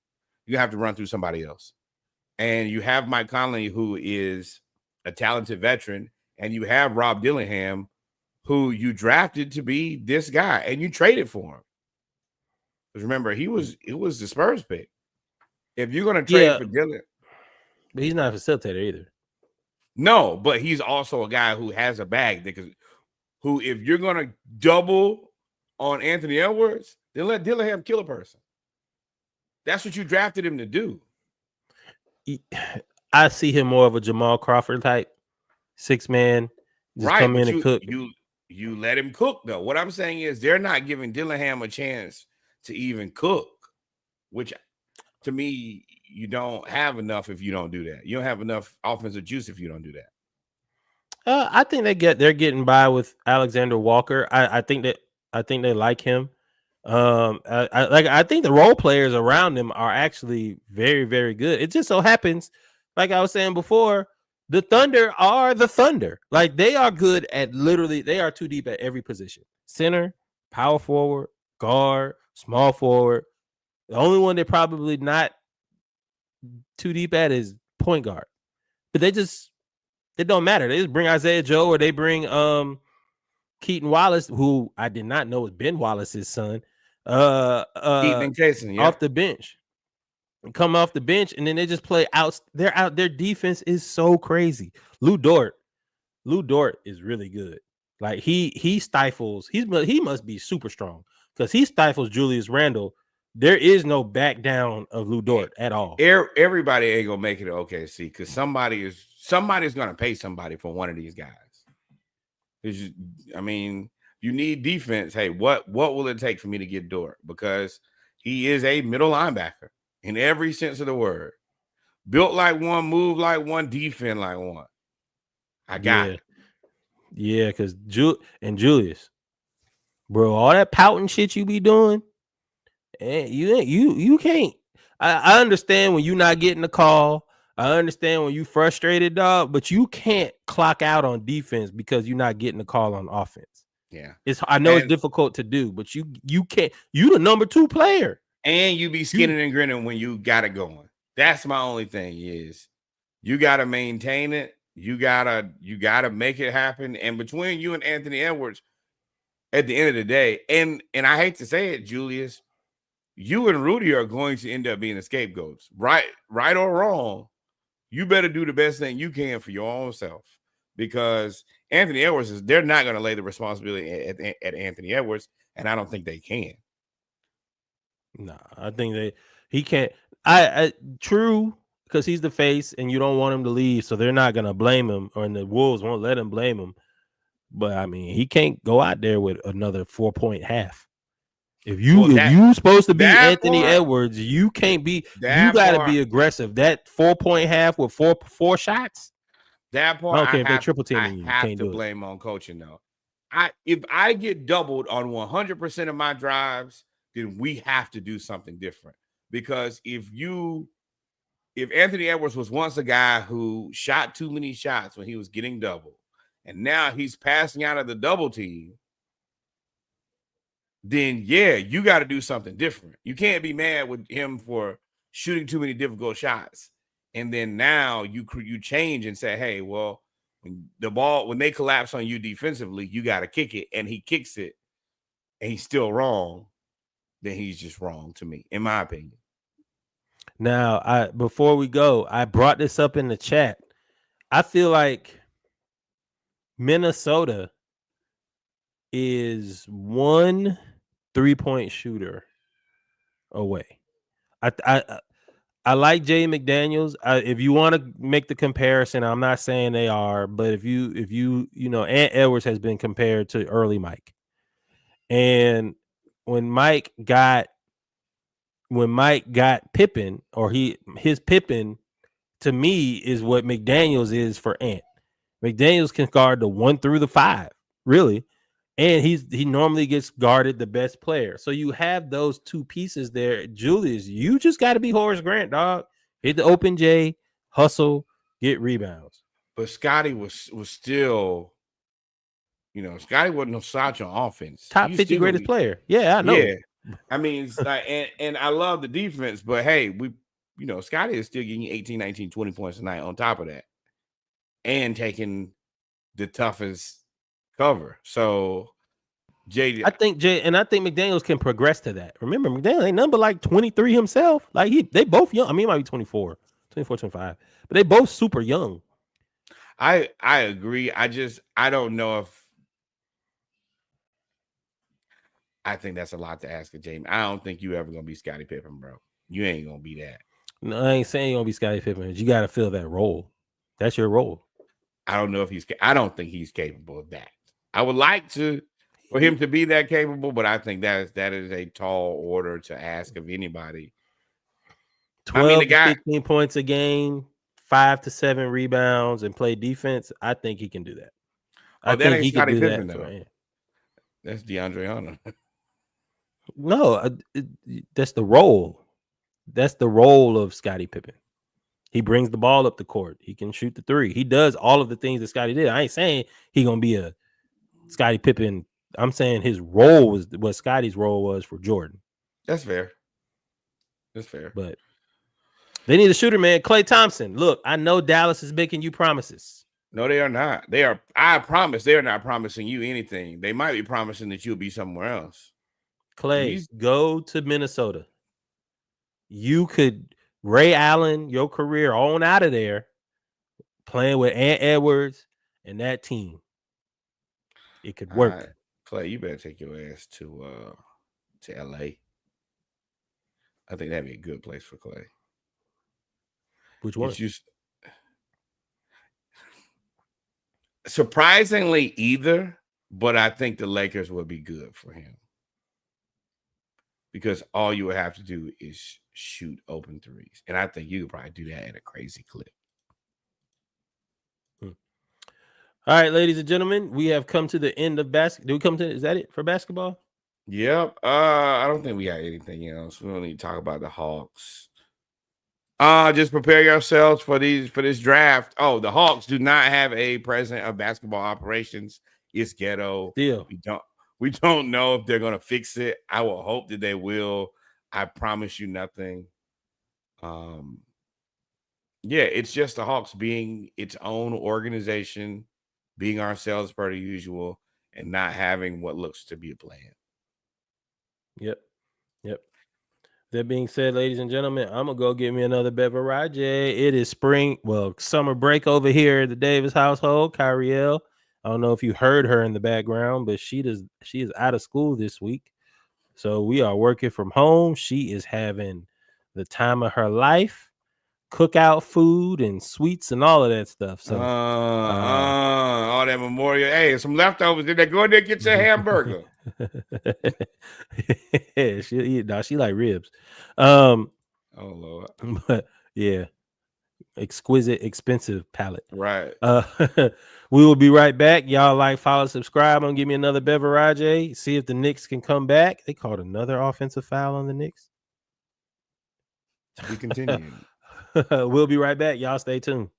You have to run through somebody else. And you have Mike Conley, who is a talented veteran, and you have Rob Dillingham, who you drafted to be this guy, and you traded for him. Because remember, it was the Spurs pick. If you're going to trade for Dillingham. But he's not a facilitator either. No, but he's also a guy who has a bag who, if you're going to double on Anthony Edwards, then let Dillingham kill a person. That's what you drafted him to do. I see him more of a Jamal Crawford type, 6-man. Just come in and cook. You let him cook, though. What I'm saying is they're not giving Dillingham a chance to even cook, which to me, you don't have enough if you don't do that. You don't have enough offensive juice if you don't do that. I think they're getting by with Alexander Walker. I think they like him. I think the role players around him are actually very, very good. It just so happens, like I was saying before, the Thunder are the Thunder. Like they are good at they are too deep at every position. Center, power forward, guard, small forward. The only one they're probably not too deep at is point guard. But it don't matter. They just bring Isaiah Joe or they bring Keaton Wallace, who I did not know was Ben Wallace's son. Keaton and Jason, off the bench. Come off the bench, and then they just play out. Their defense is so crazy. Lou Dort is really good. Like he stifles. He must be super strong because he stifles Julius Randle. There is no back down of Lou Dort at all. Everybody ain't gonna make it to OKC because somebody's gonna pay somebody for one of these guys. You need defense. Hey, what will it take for me to get Dort? Because he is a middle linebacker in every sense of the word. Built like one, move like one, defend like one. I got it. Yeah, because Julius, bro, all that pouting shit you be doing, you can't. I understand when you're not getting the call. I understand when you frustrated, dog, but you can't clock out on defense because you're not getting the call on offense. Yeah, I know it's difficult to do, but you can't. You the number 2 player, and you be skinning and grinning when you got it going. That's my only thing is you got to maintain it. You gotta make it happen. And between you and Anthony Edwards, at the end of the day, and I hate to say it, Julius, you and Rudy are going to end up being the scapegoats, right or wrong. You better do the best thing you can for your own self, because Anthony Edwards they're not going to lay the responsibility at Anthony Edwards, and I don't think they can. Nah, I think he can't. True, because he's the face, and you don't want him to leave, so they're not going to blame him, or the Wolves won't let him blame him. But I mean, he can't go out there with another 4-point half. If you supposed to be Anthony Edwards, you can't be. You got to be aggressive. That 4-point half with four shots. That part, I don't care if they triple teaming you. I have to blame on coaching though. If I get doubled on 100% of my drives, then we have to do something different. Because if Anthony Edwards was once a guy who shot too many shots when he was getting doubled, and now he's passing out of the double team, then yeah, you got to do something different. You can't be mad with him for shooting too many difficult shots. And then now you change and say, hey, well, when they collapse on you defensively, you got to kick it, and he kicks it, and he's still wrong, then he's just wrong to me, in my opinion. Now, before we go, I brought this up in the chat. I feel like Minnesota is 1 3-point shooter away. I like Jay McDaniels. If you want to make the comparison, I'm not saying they are, but if you Ant Edwards has been compared to early Mike, and when Mike got when Mike got Pippen, or his Pippen, to me, is what McDaniels is for Ant. McDaniels can guard the 1 through the 5, really. And he normally gets guarded the best player. So you have those two pieces there. Julius, you just got to be Horace Grant, dog. Hit the open J, hustle, get rebounds. But Scotty was still, Scotty wasn't no slouch on offense. Top 50 greatest player. Yeah, I know. Yeah. I mean, it's like, and I love the defense, but hey, Scotty is still getting you 18, 19, 20 points a night on top of that. And taking the toughest cover. So I think McDaniels can progress to that. Remember, McDaniels ain't nothing but like 23 himself. Like they both young. I mean, he might be 24, 25, but they both super young. I agree. I don't know if I think that's a lot to ask of Jamie. I don't think you ever gonna be Scottie Pippen, bro. You ain't gonna be that. No, I ain't saying you're gonna be Scottie Pippen, but you gotta fill that role. That's your role. I don't think he's capable of that. I would like for him to be that capable, but I think that is a tall order to ask of anybody. 12 to 15 points a game, 5 to 7 rebounds, and play defense. I think he can do that. I think he can do Pippen, that. Though. That's DeAndre Hunter. No, that's the role. That's the role of Scottie Pippen. He brings the ball up the court. He can shoot the 3. He does all of the things that Scottie did. I ain't saying he gonna be a Scottie Pippen. I'm saying his role was what Scottie's role was for Jordan. That's fair. But they need a shooter, man. Klay Thompson. Look, I know Dallas is making you promises. No, they are not. I promise they are not promising you anything. They might be promising that you'll be somewhere else. Klay, go to Minnesota. You could Ray Allen your career on out of there, playing with Ant Edwards and that team. It could work. Right. Klay, you better take your ass to LA. I think that'd be a good place for Klay. Which one? Surprisingly, either, but I think the Lakers would be good for him. Because all you would have to do is shoot open threes. And I think you could probably do that at a crazy clip. All right, ladies and gentlemen, we have come to the end of basketball. Is that it for basketball? Yep. I don't think we got anything else. We don't need to talk about the Hawks. Just prepare yourselves for this draft. Oh, the Hawks do not have a president of basketball operations. It's ghetto. Deal. We don't know if they're gonna fix it. I will hope that they will. I promise you nothing. Yeah, it's just the Hawks being its own organization, being ourselves per usual, and not having what looks to be a plan. Yep. That being said, ladies and gentlemen, I'm gonna go get me another beverage. It is summer break over here at the Davis household. Kyrielle, I don't know if you heard her in the background, but she is out of school this week, so we are working from home. She is having the time of her life, cookout food and sweets and all of that stuff. So all that Memorial. Hey, some leftovers in there. Go in there and get your hamburger. She like ribs. Oh Lord. But yeah, exquisite, expensive palate. Right. We will be right back. Y'all like, follow, subscribe. I'm gonna give me another beverage. See if the Knicks can come back. They called another offensive foul on the Knicks. We continue. We'll be right back. Y'all stay tuned.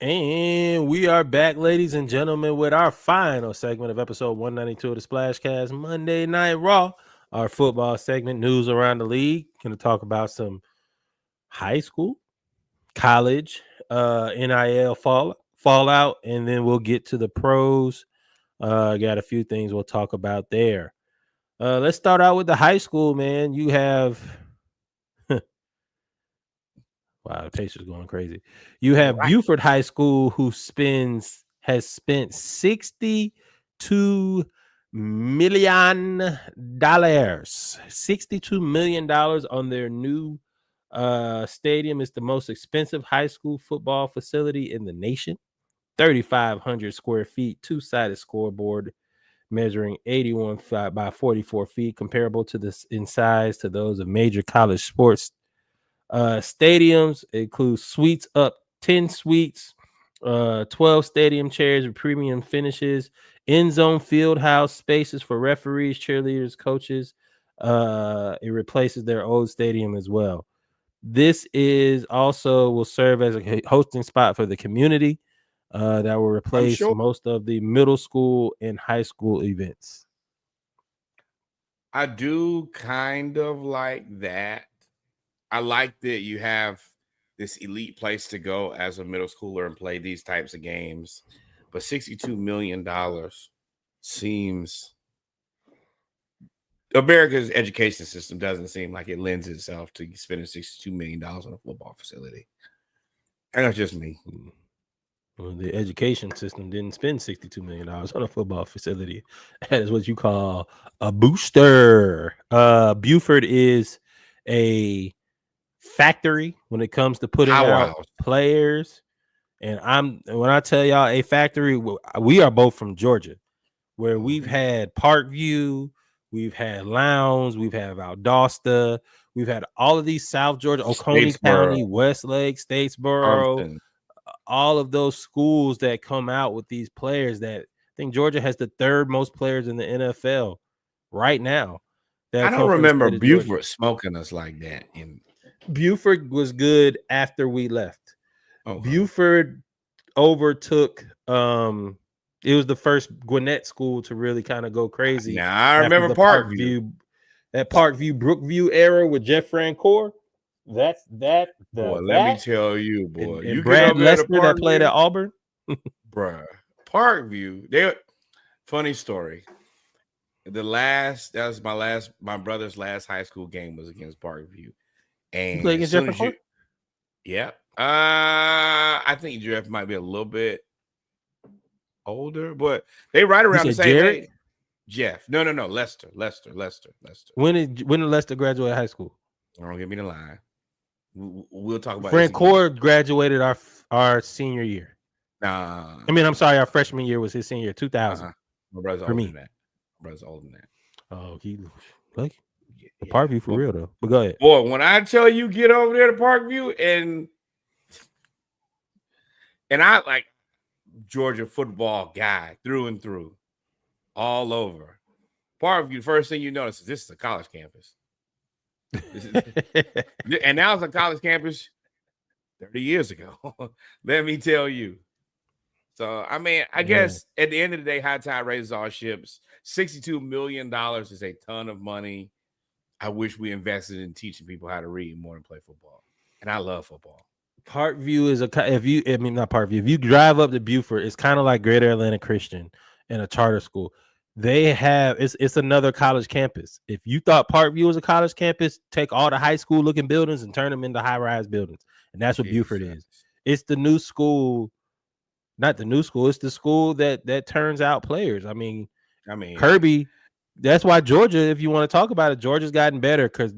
And we are back, ladies and gentlemen, with our final segment of episode 192 of the Splashcast Monday Night Raw. Our football segment, news around the league. Going to talk about some high school, college, NIL fallout, and then we'll get to the pros. Got a few things we'll talk about there. Let's start out with the high school, man. You have wow, the pace is going crazy. You have Buford High School, who has spent $62 million, $62 million on their new stadium. It's the most expensive high school football facility in the nation. 3,500 square feet, two-sided scoreboard measuring 81 by 44 feet, comparable to this in size to those of major college sports stadiums. It includes suites up 10 suites, 12 stadium chairs with premium finishes, end zone field house spaces for referees, cheerleaders, coaches. It replaces their old stadium as well. This is also will serve as a hosting spot for the community that will replace most of the middle school and high school events. I do kind of like that. I like that you have this elite place to go as a middle schooler and play these types of games. But $62 million seems America's education system doesn't seem like it lends itself to spending $62 million on a football facility. And that's just me. Well, the education system didn't spend $62 million on a football facility. That is what you call a booster. Buford is a factory when it comes to putting out players. And when I tell y'all a factory, we are both from Georgia, where we've had Parkview, we've had Lowndes, we've had Valdosta, we've had all of these South Georgia, Oconee County, Westlake, Statesboro, all of those schools that come out with these players. That I think Georgia has the third most players in the NFL right now. I don't remember Buford smoking us like that. Buford was good after we left. Buford overtook it was the first Gwinnett school to really kind of go crazy. Now I remember Parkview. That Parkview Brookview era with Jeff Francoeur. Let me tell you, boy. And Brad Lester that played at Auburn. Bruh. Parkview. Funny story. That was my brother's last high school game was against Parkview. And you played against Jeff Francoeur? Yeah. I think Jeff might be a little bit older, but they right around the same age. Jeff. No. Lester. When did Lester graduate high school? Don't give me the line. We'll talk about Francoeur graduated our senior year. Nah. I'm sorry, our freshman year was his senior year, 2000. My brother's older than that. Oh, he like Parkview for real though. But go ahead. Boy, when I tell you get over there to Parkview and I like Georgia football guy through and through, all over. Parkview, first thing you notice is this is a college campus. And now it's a college campus 30 years ago. Let me tell you. So, I guess at the end of the day, high tide raises all ships. $62 million is a ton of money. I wish we invested in teaching people how to read more than play football. And I love football. Parkview is if you drive up to Buford, it's kind of like Greater Atlanta Christian and a charter school. They have it's another college campus. If you thought Parkview was a college campus, take all the high school looking buildings and turn them into high-rise buildings. And that's what Buford is. It's the new school, not the new school, it's the school that turns out players. Kirby, that's why Georgia, if you want to talk about it, Georgia's gotten better because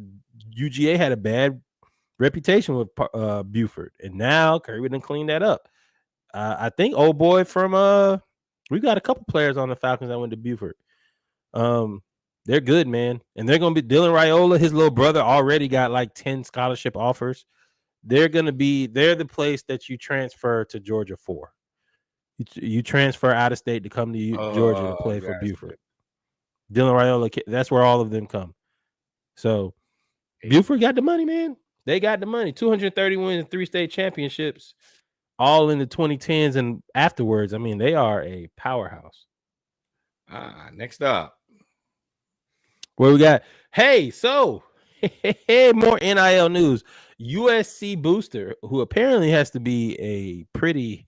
UGA had a bad reputation with Buford, and now Kirby done cleaned that up. I think old boy from we got a couple players on the Falcons that went to Buford. They're good, man, and they're gonna be Dylan Raiola. His little brother already got like 10 scholarship offers. They're the place that you transfer to Georgia for. You transfer out of state to come to Georgia to play for Buford. Dylan Raiola, that's where all of them come. So Buford got the money, man. They got the money. 230 wins and 3 state championships. all in the 2010s and afterwards. I mean, they are a powerhouse. Next up. Where we got, hey, so more NIL news. USC booster, who apparently has to be a pretty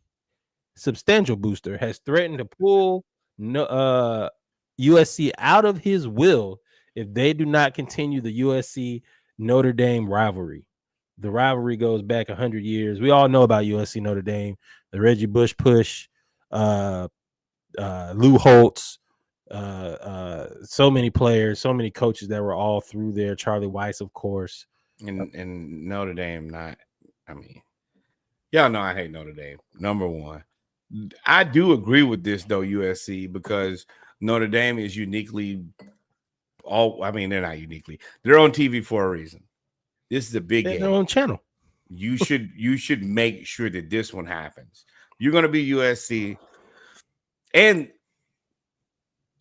substantial booster, has threatened to pull USC out of his will if they do not continue the USC Notre Dame rivalry. The rivalry goes back 100 years. We all know about USC Notre Dame, the Reggie Bush push, Lou Holtz, so many players, so many coaches that were all through there. Charlie Weiss, of course, and Notre Dame. Y'all know I hate Notre Dame. Number one, I do agree with this though, USC, because Notre Dame is uniquely. They're not uniquely. They're on TV for a reason. This is a big game. Their own channel. You should make sure that this one happens. You're going to be USC, and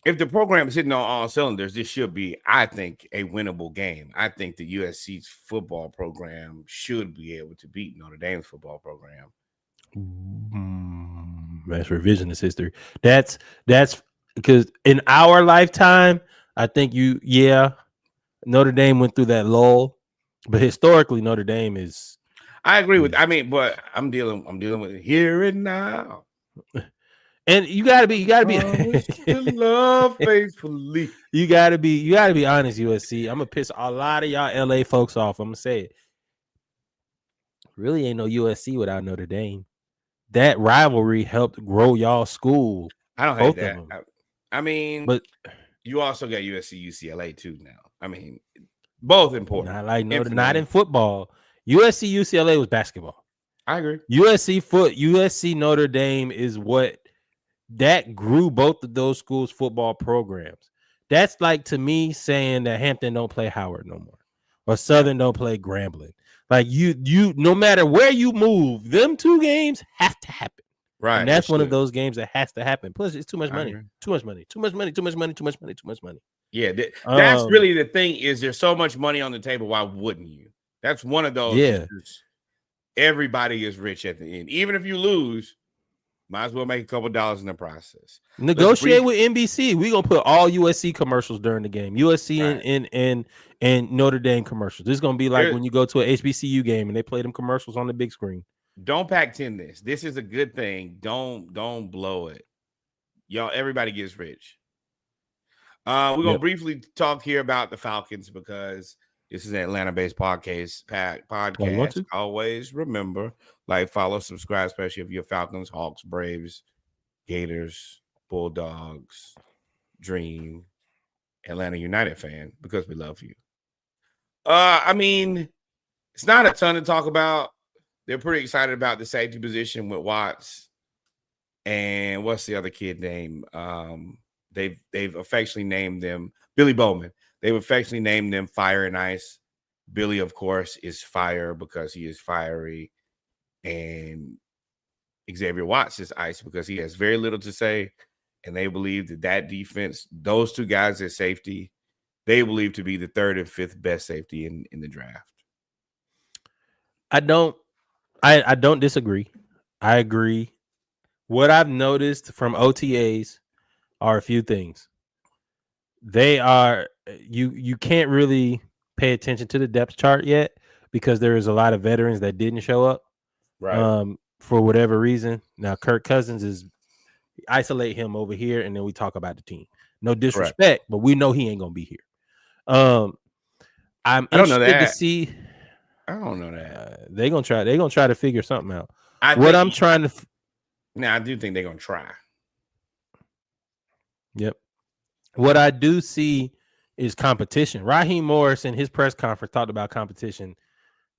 if the program is hitting on all cylinders, this should be, I think, a winnable game. I think the USC's football program should be able to beat Notre Dame's football program. That's revisionist history. That's because in our lifetime, I think Notre Dame went through that lull, but historically Notre Dame is. I agree with. But I'm dealing with it here and now. And you gotta be love faithfully. You gotta be honest, USC. I'm gonna piss a lot of y'all LA folks off. I'm gonna say it. Really ain't no USC without Notre Dame. That rivalry helped grow y'all school. I don't hate that. But you also got USC, UCLA too now. Both important. Not in football. USC, UCLA was basketball. I agree. USC Notre Dame is what that grew both of those schools' football programs. That's like, to me, saying that Hampton don't play Howard no more, or Southern don't play Grambling. Like you, no matter where you move, them two games have to happen. Right. And that's one of those games that has to happen. Plus, it's too much money. Too much money. Yeah, that's really the thing. Is there's so much money on the table? Why wouldn't you? That's one of those. Yeah. Everybody is rich at the end. Even if you lose, might as well make a couple dollars in the process. Negotiate with NBC. We're gonna put all USC commercials during the game. USC and Notre Dame commercials. This is gonna be like when you go to an HBCU game and they play them commercials on the big screen. Don't Pac-10 this. This is a good thing. Don't blow it. Y'all, everybody gets rich. We're gonna briefly talk here about the Falcons because this is an Atlanta-based podcast. Always remember, follow, subscribe, especially if you're Falcons, Hawks, Braves, Gators, Bulldogs, Dream, Atlanta United fan, because we love you. It's not a ton to talk about. They're pretty excited about the safety position with Watts. And what's the other kid name? They've affectionately named them Billy Bowman. They've affectionately named them Fire and Ice. Billy, of course, is fire because he is fiery. And Xavier Watts is ice because he has very little to say. And they believe that defense, those two guys at safety, they believe to be the third and fifth best safety in the draft. I don't disagree. I agree. What I've noticed from OTAs are a few things. They are you can't really pay attention to the depth chart yet because there is a lot of veterans that didn't show up, right? For whatever reason. Now Kirk Cousins is isolate him over here, and then we talk about the team. No disrespect, but we know he ain't gonna be here. I'm interested to see. I don't know that. They're gonna try to figure something out. I do think they're gonna try. Yep. What I do see is competition. Raheem Morris in his press conference talked about competition.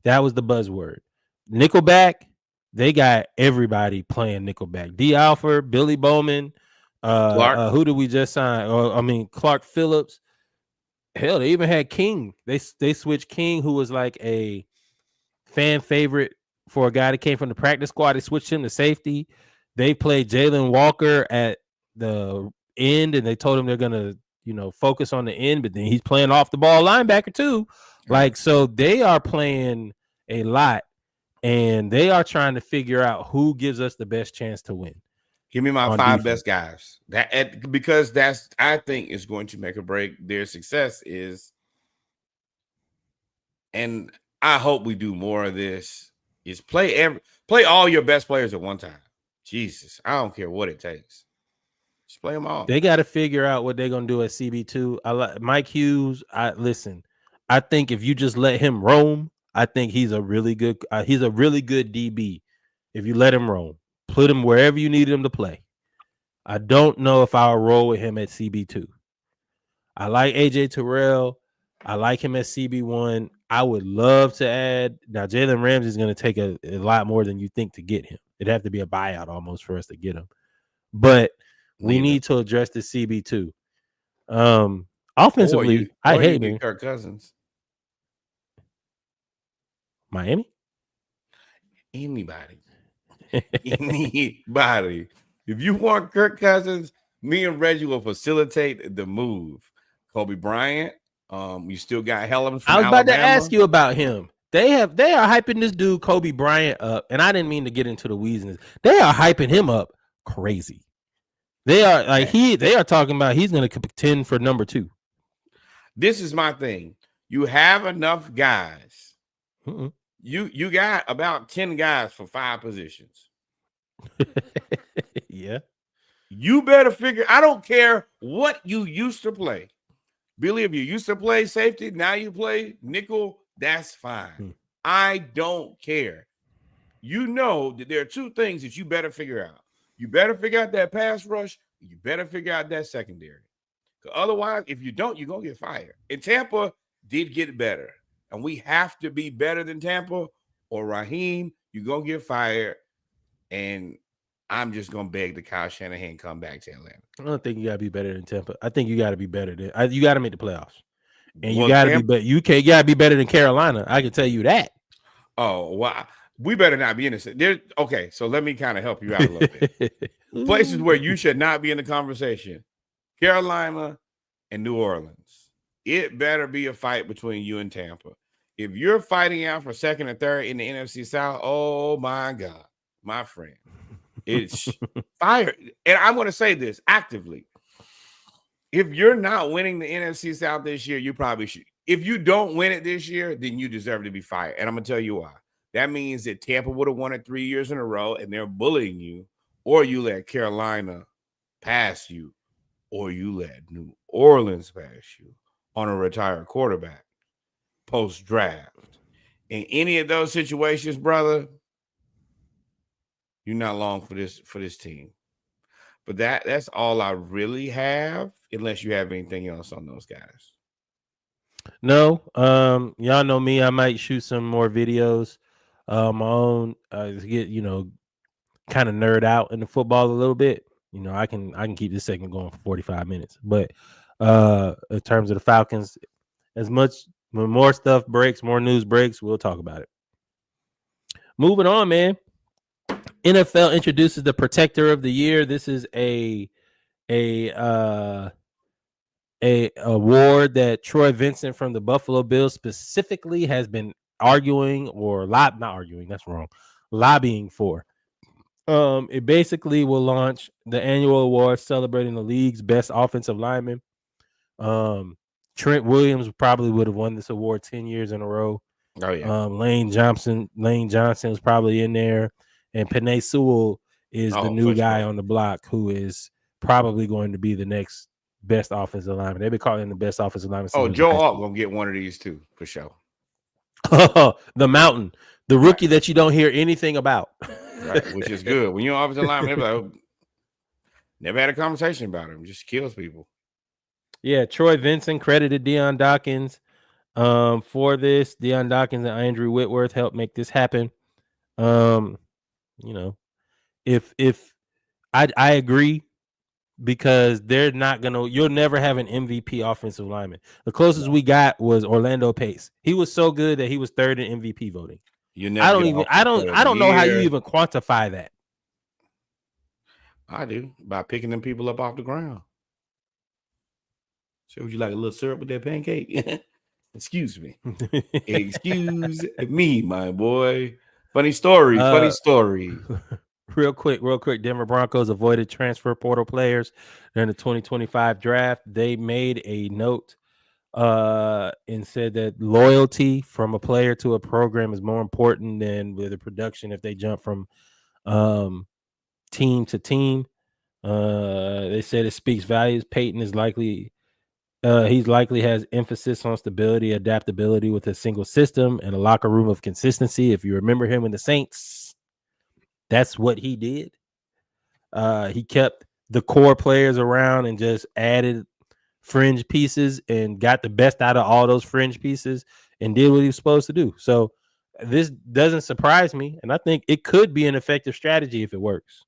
That was the buzzword. Nickelback, they got everybody playing Nickelback. D. Alford, Billy Bowman, Clark. Who did we just sign? Clark Phillips. Hell, they even had King. They switched King, who was like a fan favorite for a guy that came from the practice squad. They switched him to safety. They played Jalen Walker at the end, and they told him they're gonna, focus on the end, but then he's playing off the ball linebacker too. So they are playing a lot. and they are trying to figure out who gives us the best chance to win. Give me my on 5 defense. best guys. Because that's I think is going to make or break their success is, and I hope we do more of this, is play all your best players at one time. Jesus, I don't care what it takes. Just play them all. They got to figure out what they're gonna do at CB2. I like Mike Hughes. I think if you just let him roam, I think he's a really good DB. If you let him roam, put him wherever you need him to play. I don't know if I'll roll with him at CB2. I like AJ Terrell. I like him at CB1. I would love to add. Now, Jalen Ramsey is going to take a lot more than you think to get him. It'd have to be a buyout almost for us to get him. But we need to address the CB2. Offensively, I hate him. Kirk Cousins. Miami? Anybody. Anybody. If you want Kirk Cousins, me and Reggie will facilitate the move. Kobe Bryant. You still got Helms from I was about Alabama. to ask you about him. They are hyping this dude Kobe Bryant up, and I didn't mean to get into the weeds. They are hyping him up crazy. They are they are talking about he's going to contend for number 2. This is my thing. You have enough guys. Mm-mm. You got about 10 guys for 5 positions. Yeah. You better figure. I don't care what you used to play. Billy, if you used to play safety, now you play nickel, that's fine. I don't care. You know that there are 2 things that you better figure out. You better figure out that pass rush. You better figure out that secondary. Otherwise, if you don't, you're going to get fired. And Tampa did get better. And we have to be better than Tampa, or Raheem, you're going to get fired. And I'm just going to beg the Kyle Shanahan come back to Atlanta. I don't think you got to be better than Tampa. I think you got to be better than you got to make the playoffs. And you got to be better. You got to be better than Carolina. I can tell you that. Oh, well, we better not be in this. Okay, so let me kind of help you out a little bit. Places where you should not be in the conversation: Carolina and New Orleans. It better be a fight between you and Tampa. If you're fighting out for second and third in the NFC South, oh my God, my friend, it's fire. And I'm going to say this actively. If you're not winning the NFC South this year, you probably should. If you don't win it this year, then you deserve to be fired. And I'm going to tell you why. That means that Tampa would have won it 3 years in a row and they're bullying you, or you let Carolina pass you, or you let New Orleans pass you on a retired quarterback post-draft. In any of those situations, brother, you're not long for this team. But that's all I really have, unless you have anything else on those guys. No, y'all know me. I might shoot some more videos, my own, to get kind of nerd out in the football a little bit. I can keep this segment going for 45 minutes. But in terms of the Falcons, when more stuff breaks, more news breaks, we'll talk about it. Moving on, man. NFL introduces the Protector of the Year. This is a award that Troy Vincent from the Buffalo Bills specifically has been lobbying for. It basically will launch the annual award celebrating the league's best offensive lineman. Trent Williams probably would have won this award 10 years in a row. Oh yeah. Lane Johnson was probably in there, and Penei Sewell is the new guy on the block who is probably going to be the next best offensive lineman. They've been calling him the best offensive lineman. Oh, Joe Alt gonna get one of these too for sure. The Mountain, the rookie that you don't hear anything about, right? Which is good. When you're an offensive lineman, like, never had a conversation about him. Just kills people. Yeah, Troy Vincent credited Deion Dawkins for this. Deion Dawkins and Andrew Whitworth helped make this happen. If I agree, because they're not gonna. You'll never have an MVP offensive lineman. The closest we got was Orlando Pace. He was so good that he was third in MVP voting. I don't know how you even quantify that. I do, by picking them people up off the ground. So would you like a little syrup with that pancake? Excuse me. Excuse me, my boy. Funny story. Real quick. Denver Broncos avoided transfer portal players during the 2025 draft. They made a note and said that loyalty from a player to a program is more important than with the production if they jump from team to team. They said it speaks values. Peyton is likely he's likely has emphasis on stability, adaptability with a single system, and a locker room of consistency. If you remember him in the Saints, that's what he did. He kept the core players around and just added fringe pieces and got the best out of all those fringe pieces and did what he was supposed to do. So this doesn't surprise me, and I think it could be an effective strategy if it works.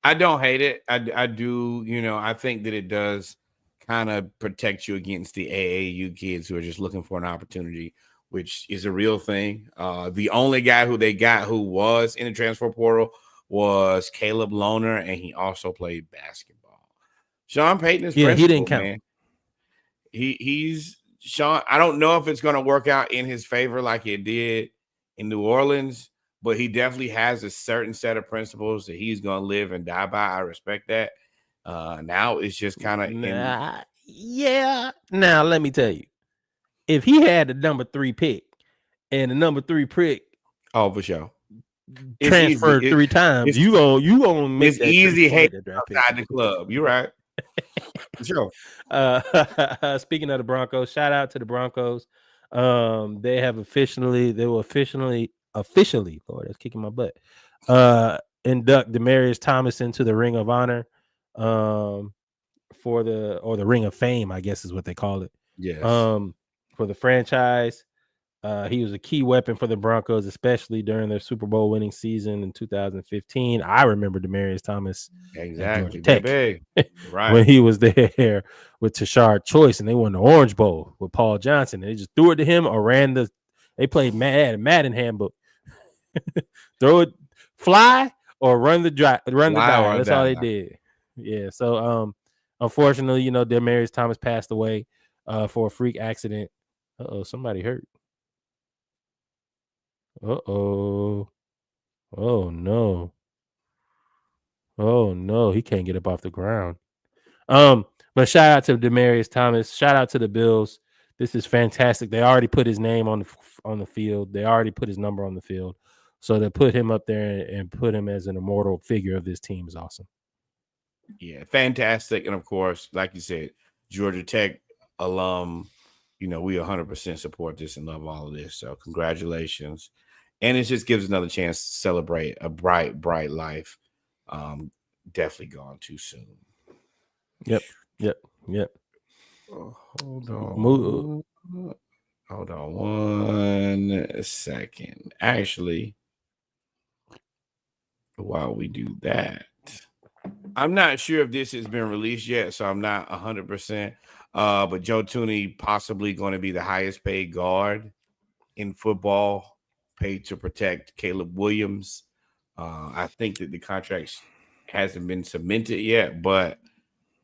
I don't hate it. I do. I think that it does kind of protect you against the AAU kids who are just looking for an opportunity, which is a real thing. The only guy who they got who was in the transfer portal was Caleb Lohner, and he also played basketball. Sean Payton is he didn't count. Man. He's Sean. I don't know if it's going to work out in his favor like it did in New Orleans, but he definitely has a certain set of principles that he's going to live and die by. I respect that. Now it's just kind of yeah. Now let me tell you, if he had the number 3 pick and the number 3 pick, for sure, transferred 3 times, you gonna make it's easy hate outside the club. You're right. For sure. Speaking of the Broncos, shout out to the Broncos. They will officially, Lord, that's kicking my butt. Induct Demaryius Thomas into the Ring of Honor, for the Ring of Fame, I guess is what they call it. Yes. For the franchise. He was a key weapon for the Broncos, especially during their Super Bowl winning season in 2015. I remember Demaryius Thomas exactly Tech, right, when he was there with Tashard Choice, and they won the Orange Bowl with Paul Johnson. They just threw it to him or they played Madden handbook. Throw it, fly or run the drive. That's all they did. Yeah. So unfortunately, Demaryius Thomas passed away for a freak accident. Somebody hurt. Oh no. Oh no, he can't get up off the ground. But shout out to Demaryius Thomas. Shout out to the Bills. This is fantastic. They already put his name on the field. They already put his number on the field. So to put him up there and put him as an immortal figure of this team is awesome. Yeah, fantastic. And of course, like you said, Georgia Tech alum, we 100% support this and love all of this. So congratulations. And it just gives another chance to celebrate a bright life. Definitely gone too soon. Yep. Oh, hold on 1 second. Actually, while we do that, I'm not sure if this has been released yet, so I'm not 100%. But Joe Thuney possibly going to be the highest paid guard in football, paid to protect Caleb Williams. I think that the contract hasn't been cemented yet, but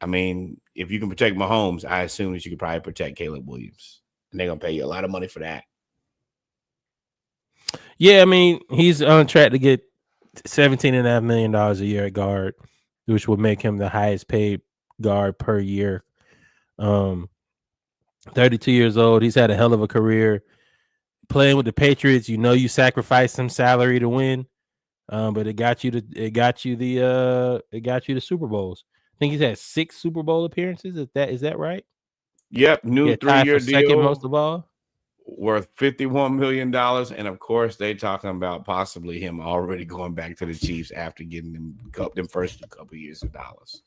I mean, if you can protect Mahomes, I assume that you could probably protect Caleb Williams, and they're gonna pay you a lot of money for that. Yeah, I mean, he's on track to get $17.5 million a year at guard, which would make him the highest paid guard per year. 32 years old. He's had a hell of a career playing with the Patriots. You sacrificed some salary to win, but it got you the Super Bowls. I think he's had 6 Super Bowl appearances. Is that right? Yep, new 3-year deal, second most of all, worth $51 million, and of course they're talking about possibly him already going back to the Chiefs after getting them first couple years of dollars.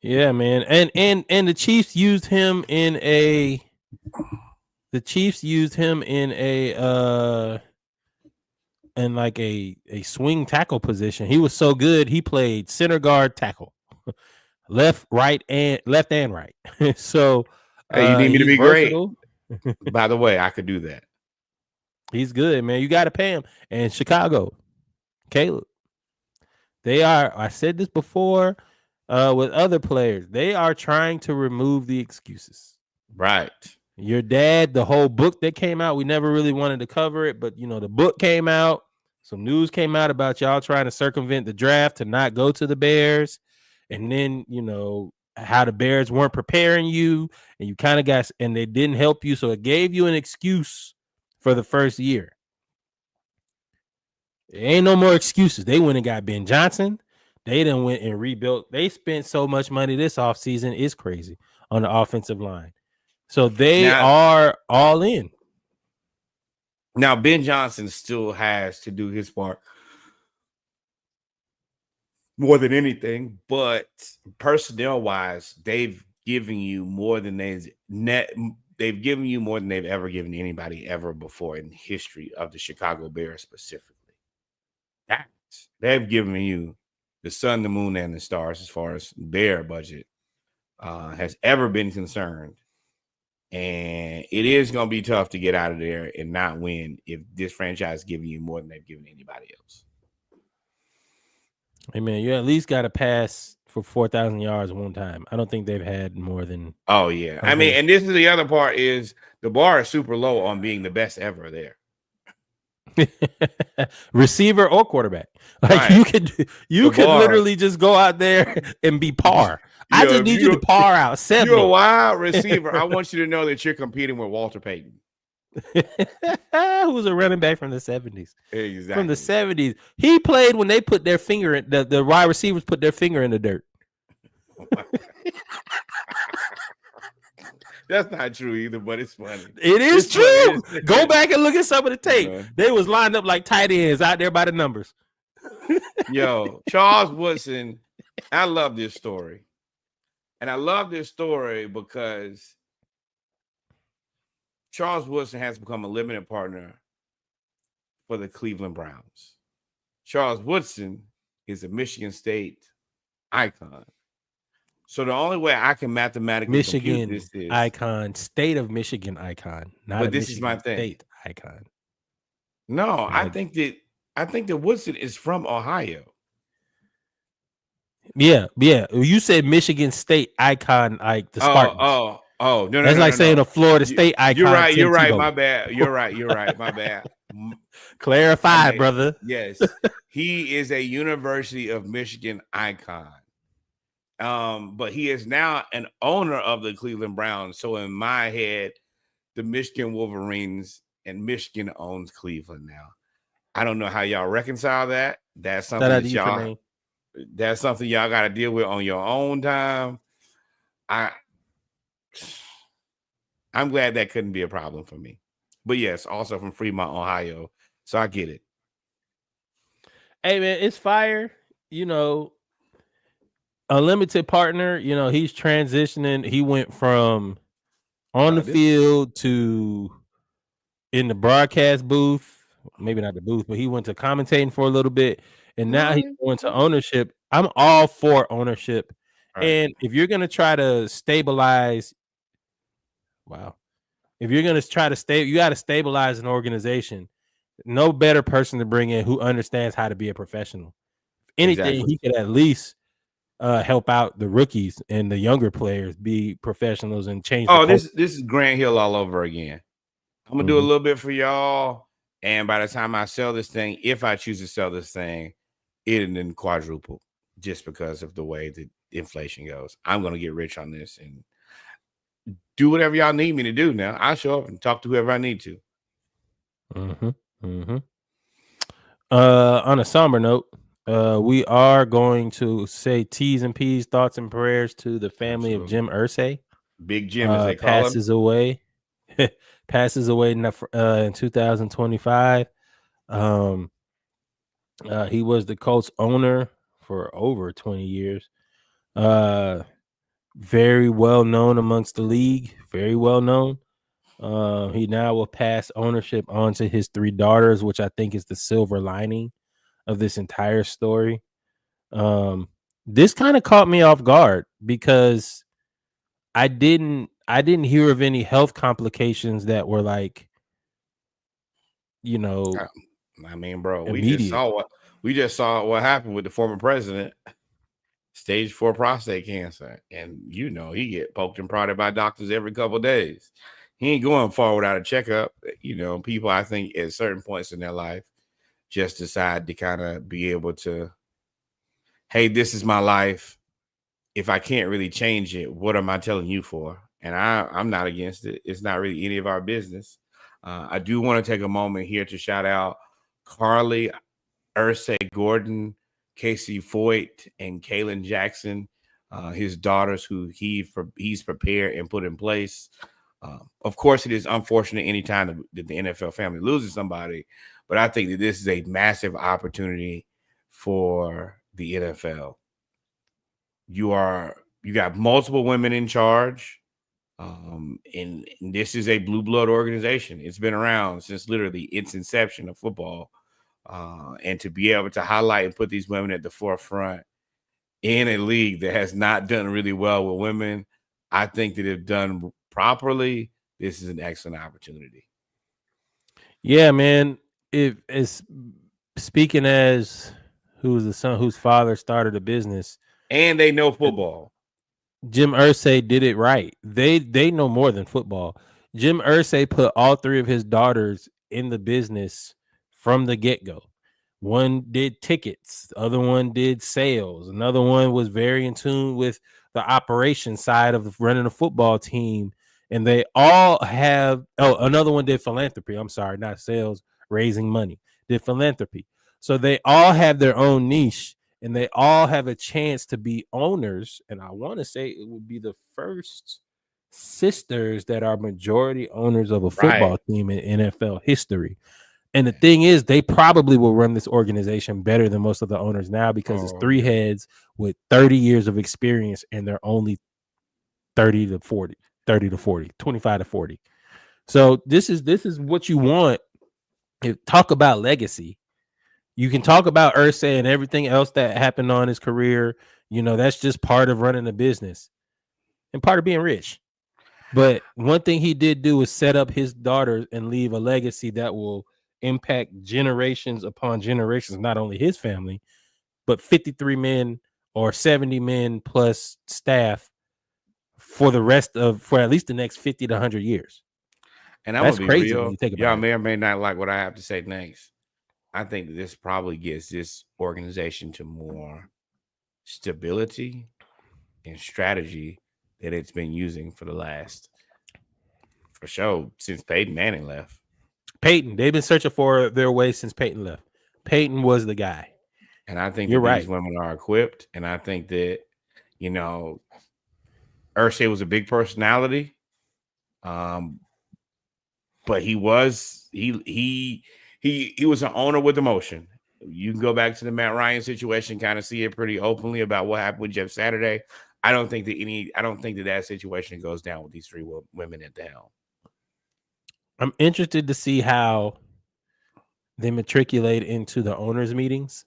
Yeah, man, and the Chiefs used him in a swing tackle position. He was so good, he played center guard, tackle, left and right. So hey, you need me to be versatile. Great. By the way, I could do that. He's good, man. You got to pay him. And Chicago, Caleb, I said this before with other players, they are trying to remove the excuses. Right. Your dad, the whole book that came out, we never really wanted to cover it, but the book came out. some news came out about y'all trying to circumvent the draft to not go to the Bears, and then how the Bears weren't preparing you, and you kind of got, and they didn't help you, so it gave you an excuse for the first year. There ain't no more excuses. They went and got Ben Johnson. They done went and rebuilt. They spent so much money this offseason. It's crazy on the offensive line. So they are all in. Now, Ben Johnson still has to do his part more than anything, but personnel-wise, they've given you more than they've given you more than they've ever given anybody ever before in the history of the Chicago Bears specifically. They've given you the sun, the moon, and the stars as far as their budget has ever been concerned. And it is going to be tough to get out of there and not win if this franchise is giving you more than they've given anybody else. Hey, man, you at least got to pass for 4,000 yards one time. I don't think they've had more than. Oh, yeah. I mean, and this is the other part is the bar is super low on being the best ever there. Receiver or quarterback. Like right. you could literally just go out there and be par. I just need you to par out 7. You're a wide receiver. I want you to know that you're competing with Walter Payton. Who was a running back from the 70s. Exactly. From the 70s. He played when they put their finger in the wide receivers put their finger in the dirt. That's not true either, but it's funny. It is true. Go back and look at some of the tape. They was lined up like tight ends out there by the numbers. Yo, Charles Woodson, I love this story. And I love this story because Charles Woodson has become a limited partner for the Cleveland Browns. Charles Woodson is a Michigan State icon. So the only way I can mathematically compute this is icon, state of Michigan icon, not but a this Michigan is my thing. State icon. No, I think that Woodson is from Ohio. Yeah. You said Michigan State icon, like the Spartans. No. That's like saying a Florida State icon. You're right. My bad. You're right. My bad. Clarify, brother. Yes, he is a University of Michigan icon. But he is now an owner of the Cleveland Browns. So in my head, the Michigan Wolverines and Michigan owns Cleveland now. I don't know how y'all reconcile that. That's something that's something y'all got to deal with on your own time. I'm glad that couldn't be a problem for me. But yes, also from Fremont, Ohio. So I get it. Hey man, it's fire. A limited partner, he's transitioning. He went from on the field to in the broadcast booth, maybe not the booth, but he went to commentating for a little bit, and now he's going to ownership. I'm all for ownership. Right. And if you're going to try to stabilize, if you're going to try to you got to stabilize an organization. No better person to bring in who understands how to be a professional. Anything, he could at least help out the rookies and the younger players be professionals and change. This is Grant Hill all over again. I'm gonna do a little bit for y'all, and by the time I sell this thing, if I choose to sell this thing, it'll then quadruple just because of the way that inflation goes. I'm gonna get rich on this and do whatever y'all need me to do. Now I'll show up and talk to whoever I need to. On a somber note, we are going to say T's and P's, thoughts and prayers to the family of Jim Irsay. Big Jim, as they call him. Passes away in 2025. He was the Colts owner for over 20 years. Very well known amongst the league. Very well known. He now will pass ownership on to his 3 daughters, which I think is the silver lining of this entire story. This kind of caught me off guard because I didn't hear of any health complications that were like, I mean, bro, immediate. we just saw what happened with the former president. Stage 4 prostate cancer, and he get poked and prodded by doctors every couple of days. He ain't going far without a checkup. People, I think, at certain points in their life, just decide to kind of be able to, hey, this is my life. If I can't really change it, what am I telling you for? And I'm not against it. It's not really any of our business. I do want to take a moment here to shout out Carly, Ursay Gordon, Casey Foyt, and Kaylin Jackson, his daughters, who he's prepared and put in place. Of course, it is unfortunate anytime that the NFL family loses somebody, but I think that this is a massive opportunity for the NFL. You got multiple women in charge, and this is a blue blood organization. It's been around since literally its inception of football, and to be able to highlight and put these women at the forefront in a league that has not done really well with women, I think that if done properly, this is an excellent opportunity. Yeah, man. If it's speaking as who's the son whose father started a business, and they know football. Jim Irsay did it right. They know more than football. Jim Irsay put all three of his daughters in the business from the get-go. One did tickets, the other one did sales, another one was very in tune with the operation side of running a football team. And they all have another one did philanthropy. I'm sorry, not sales, raising money. Did philanthropy. So they all have their own niche. And they all have a chance to be owners. And I want to say it would be the first sisters that are majority owners of a football team in NFL history. And the thing is, they probably will run this organization better than most of the owners now because it's three heads with 30 years of experience and they're only 30 to 40, 25 to 40. So this is what you want. Talk about legacy. You can talk about Irsay and everything else that happened on his career. You know, that's just part of running a business and part of being rich. But one thing he did do is set up his daughters and leave a legacy that will impact generations upon generations, not only his family, but 53 men or 70 men plus staff for at least the next 50 to 100 years. And I'm gonna be crazy real. Y'all may or may not like what I have to say next. I think that this probably gets this organization to more stability and strategy that it's been using for sure, since Peyton Manning left. They've been searching for their way since Peyton left. Peyton was the guy. And I think these women are equipped. And I think that, Irsay was a big personality. But he was an owner with emotion. You can go back to the Matt Ryan situation, kind of see it pretty openly about what happened with Jeff Saturday. I don't think that situation goes down with these three women at the helm. I'm interested to see how they matriculate into the owners' meetings.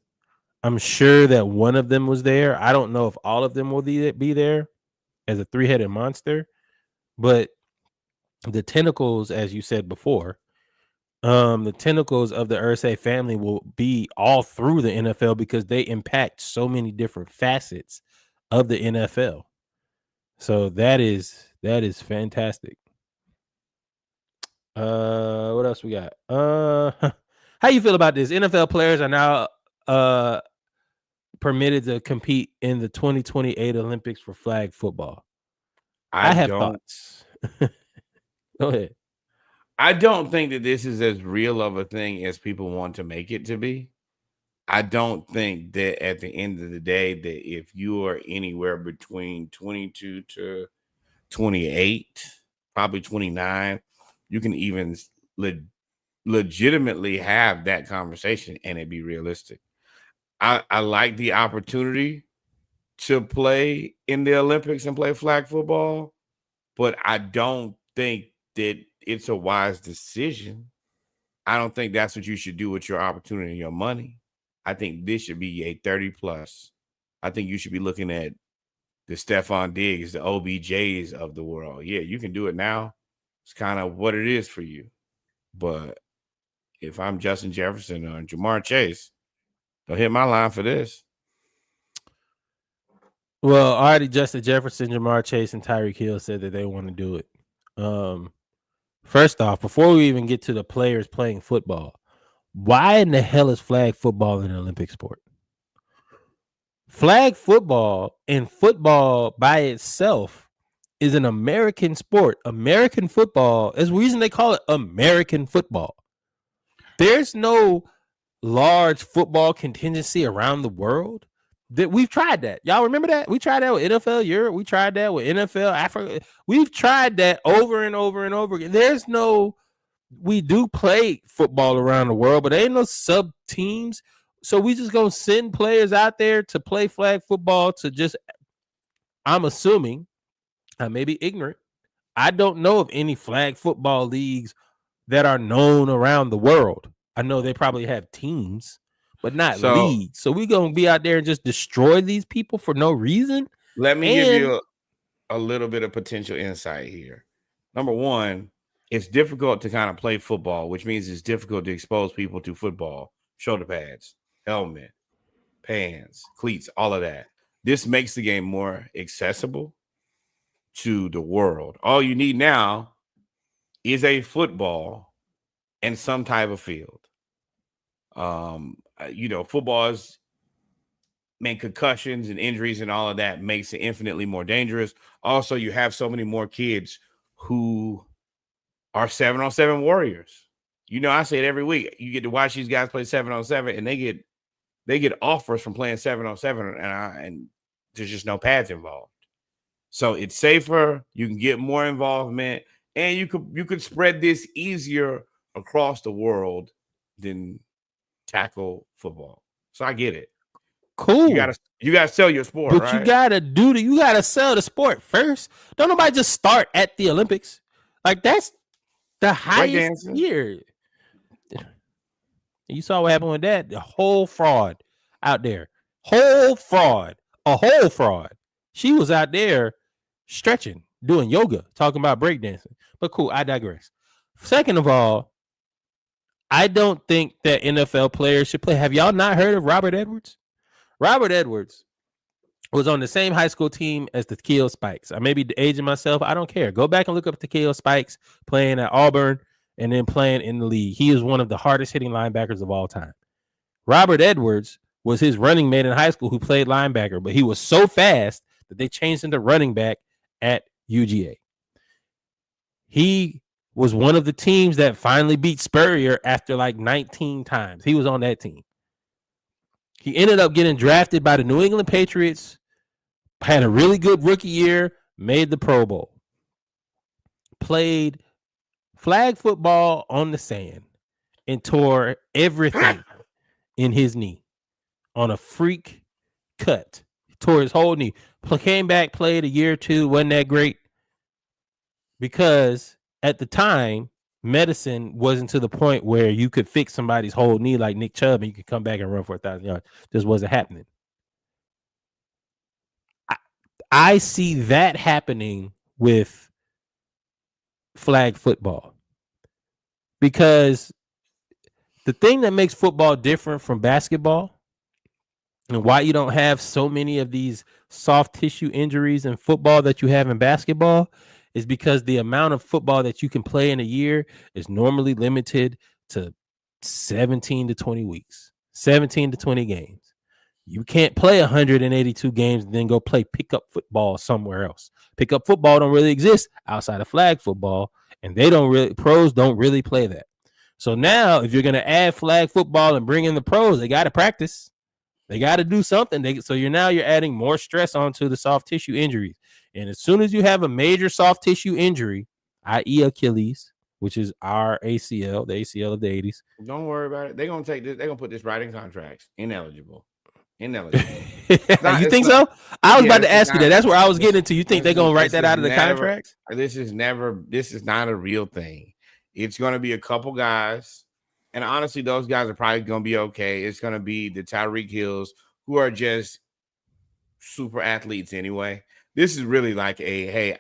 I'm sure that one of them was there. I don't know if all of them will be there as a three-headed monster, but the tentacles, as you said before, the tentacles of the Irsay family will be all through the NFL because they impact so many different facets of the NFL. So that is fantastic. What else we got? How you feel about this? NFL players are now permitted to compete in the 2028 Olympics for flag football. I have thoughts. Go ahead. I don't think that this is as real of a thing as people want to make it to be. I don't think that at the end of the day that if you are anywhere between 22 to 28, probably 29, you can even legitimately have that conversation and it be realistic. I like the opportunity to play in the Olympics and play flag football, but I don't think that it's a wise decision. I don't think that's what you should do with your opportunity and your money. I think this should be a 30 plus. I think you should be looking at the Stephon Diggs, the OBJs of the world. Yeah, you can do it now. It's kind of what it is for you. But if I'm Justin Jefferson or Jamar Chase, don't hit my line for this. Well, already Justin Jefferson, Jamar Chase, and Tyreek Hill said that they want to do it. First off, before we even get to the players playing football, Why in the hell is flag football an Olympic sport? Flag football and football by itself is an American sport. American football is the reason they call it American football. There's no large football contingency around the world. That we've tried that. Y'all remember that? We tried that with NFL Europe. We tried that with NFL Africa. We've tried that over and over and over again. There's no, we do play football around the world, but there ain't no sub teams. So we just gonna send players out there to play flag football to just, I'm assuming, I may be ignorant. I don't know of any flag football leagues that are known around the world. I know they probably have teams, but not leagues. So we gonna be out there and just destroy these people for no reason. Let me give you a little bit of potential insight here. Number one, it's difficult to kind of play football, which means it's difficult to expose people to football, shoulder pads, helmet, pants, cleats, all of that. This makes the game more accessible to the world. All you need now is a football and some type of field. Football is, man, concussions and injuries and all of that makes it infinitely more dangerous. Also, you have so many more kids who are 7-on-7 warriors. I say it every week. You get to watch these guys play 7-on-7, and they get offers from playing 7-on-7, and there's just no pads involved. So it's safer. You can get more involvement, and you could spread this easier across the world than tackle football. So I get it. Cool. You gotta sell your sport, but right? You gotta sell the sport first. Don't nobody just start at the Olympics. Like, that's the highest year. You saw what happened with that. The whole fraud out there. A whole fraud. She was out there stretching, doing yoga, talking about breakdancing. But cool, I digress. Second of all, I don't think that NFL players should play. Have y'all not heard of Robert Edwards? Robert Edwards was on the same high school team as the Takeo Spikes. I may be aging myself. I don't care. Go back and look up Takeo Spikes playing at Auburn and then playing in the league. He is one of the hardest hitting linebackers of all time. Robert Edwards was his running mate in high school who played linebacker, but he was so fast that they changed him to running back at UGA. He was one of the teams that finally beat Spurrier after like 19 times. He was on that team. He ended up getting drafted by the New England Patriots, had a really good rookie year, made the Pro Bowl, played flag football on the sand, and tore everything in his knee on a freak cut. He tore his whole knee. Came back, played a year or two, wasn't that great, because at the time, medicine wasn't to the point where you could fix somebody's whole knee like Nick Chubb and you could come back and run for 1,000 yards. Just wasn't happening. I see that happening with flag football, because the thing that makes football different from basketball and why you don't have so many of these soft tissue injuries in football that you have in basketball is because the amount of football that you can play in a year is normally limited to 17 to 20 weeks, 17 to 20 games. You can't play 182 games and then go play pickup football somewhere else. Pickup football don't really exist outside of flag football, and pros don't really play that. So now if you're going to add flag football and bring in the pros, they got to practice. They got to do something. So you're adding more stress onto the soft tissue injuries. And as soon as you have a major soft tissue injury, i.e. Achilles, which is our ACL, the ACL of the 80s. Don't worry about it. They're going to take this. They're going to put this right in contracts. Ineligible. You think so? I was about to ask you that. That's where I was getting to. You think they're going to write that out of the contracts? This is not a real thing. It's going to be a couple guys. And honestly, those guys are probably going to be okay. It's going to be the Tyreek Hills, who are just super athletes anyway. This is really like I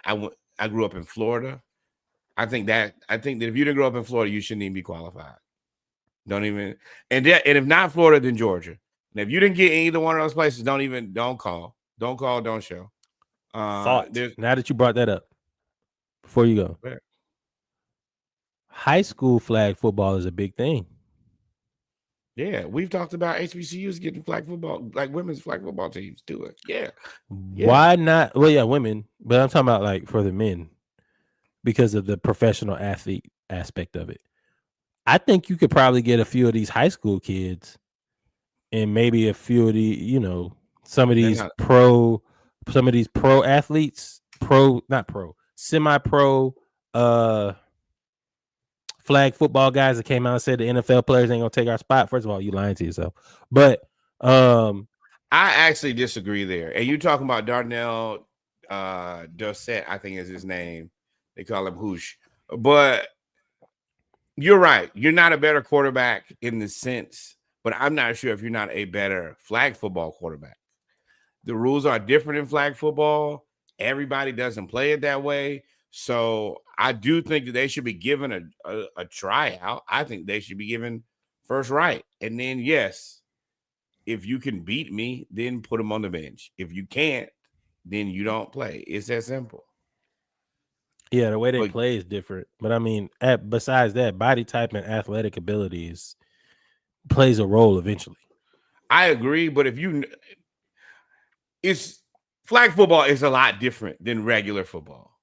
grew up in Florida. I think that if you didn't grow up in Florida, you shouldn't even be qualified. Don't even. And if not Florida, then Georgia. And if you didn't get either one of those places, don't call. Don't call, don't show. Now that you brought that up, before you go. Where? High school flag football is a big thing. Yeah, we've talked about HBCUs getting flag football, like women's flag football teams do it. Yeah. Why not? Well, yeah, women, but I'm talking about like for the men because of the professional athlete aspect of it. I think you could probably get a few of these high school kids and maybe a few of the, some of these pro athletes, semi-pro flag football guys that came out and said the NFL players ain't gonna take our spot. First of all, you lying to yourself. But I actually disagree there. And you talking about Darnell Dossett, I think is his name. They call him Hoosh. But you're right. You're not a better quarterback in the sense, but I'm not sure if you're not a better flag football quarterback. The rules are different in flag football. Everybody doesn't play it that way. So I do think that they should be given a tryout. I think they should be given first right. And then, yes, if you can beat me, then put them on the bench. If you can't, then you don't play. It's that simple. Yeah, the way they play is different. But I mean, besides that, body type and athletic abilities plays a role eventually. I agree, but it's flag football is a lot different than regular football.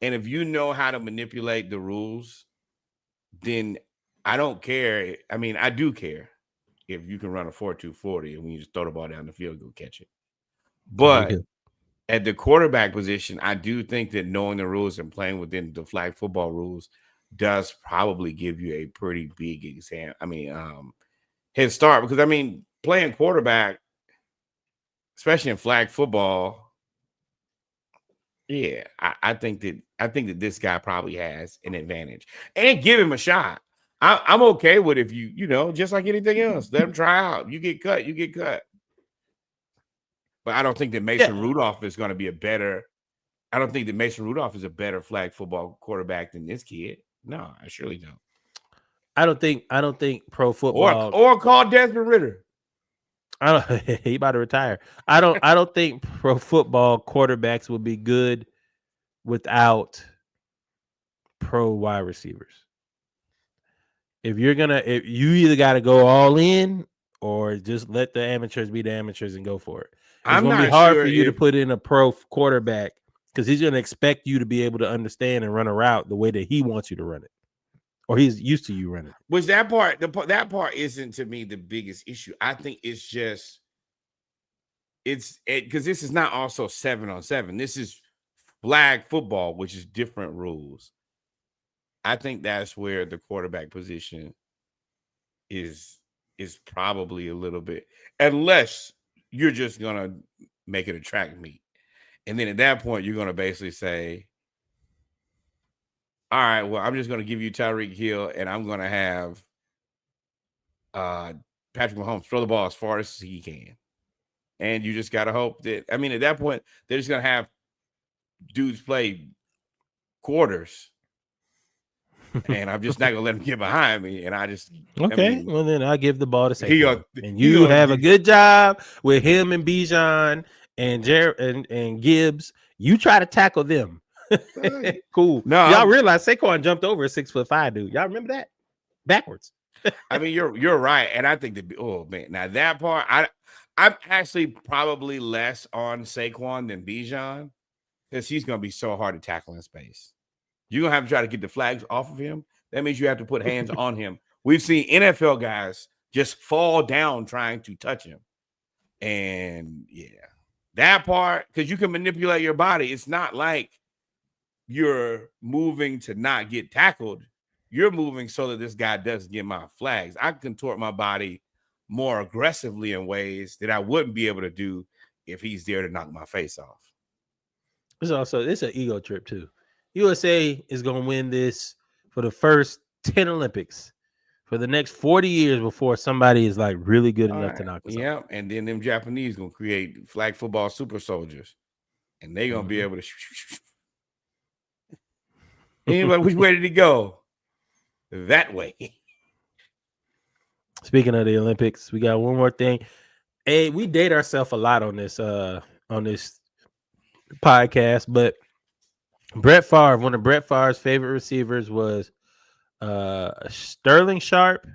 And if you know how to manipulate the rules, then I don't care. I mean, I do care if you can run a 4.240 and when you just throw the ball down the field, go catch it. But at the quarterback position, I do think that knowing the rules and playing within the flag football rules does probably give you a pretty big head start. Because, I mean, playing quarterback, especially in flag football, yeah, I think that this guy probably has an advantage. And give him a shot. I'm okay with if you just like anything else, let him try out. You get cut, you get cut. But I don't think that Mason Rudolph is going to be I don't think that Mason Rudolph is a better flag football quarterback than this kid. No, I surely don't. I don't think pro football or call Desmond Ritter. He about to retire. I don't think pro football quarterbacks will be good without pro wide receivers. If you either got to go all in or just let the amateurs be the amateurs and go for it. It's going to be hard for you to put in a pro quarterback because he's going to expect you to be able to understand and run a route the way that he wants you to run it, or he's used to you running it. Which that part isn't to me the biggest issue. I think it's just because this is not also 7-on-7. This is flag football, which is different rules. I think that's where the quarterback position is probably a little bit, unless you're just gonna make it a track meet. And then at that point, you're gonna basically say, all right, well, I'm just gonna give you Tyreek Hill and I'm gonna have Patrick Mahomes throw the ball as far as he can. And you just gotta hope that, I mean, at that point, they're just gonna have dudes play quarters. And I'm just not gonna let him get behind me. And well then I'll give the ball to Saquon. And you have a good job with him and Bijan and Jared and Gibbs. You try to tackle them. Cool. No, y'all realize Saquon jumped over a 6'5" dude. Y'all remember that? Backwards. I mean, you're right. And I think now that part, I'm actually probably less on Saquon than Bijan because he's gonna be so hard to tackle in space. You're going to have to try to get the flags off of him. That means you have to put hands on him. We've seen NFL guys just fall down trying to touch him. And, yeah, that part, because you can manipulate your body. It's not like you're moving to not get tackled. You're moving so that this guy doesn't get my flags. I contort my body more aggressively in ways that I wouldn't be able to do if he's there to knock my face off. It's an ego trip, too. USA is going to win this for the first 10 Olympics for the next 40 years before somebody is like really good enough to knock us off. Yeah, and then them Japanese going to create flag football super soldiers, and they're going to be able to anyway, which way did he go? That way. Speaking of the Olympics, we got one more thing. Hey, we date ourselves a lot on this podcast, but Brett Favre, one of Brett Favre's favorite receivers was Sterling Sharp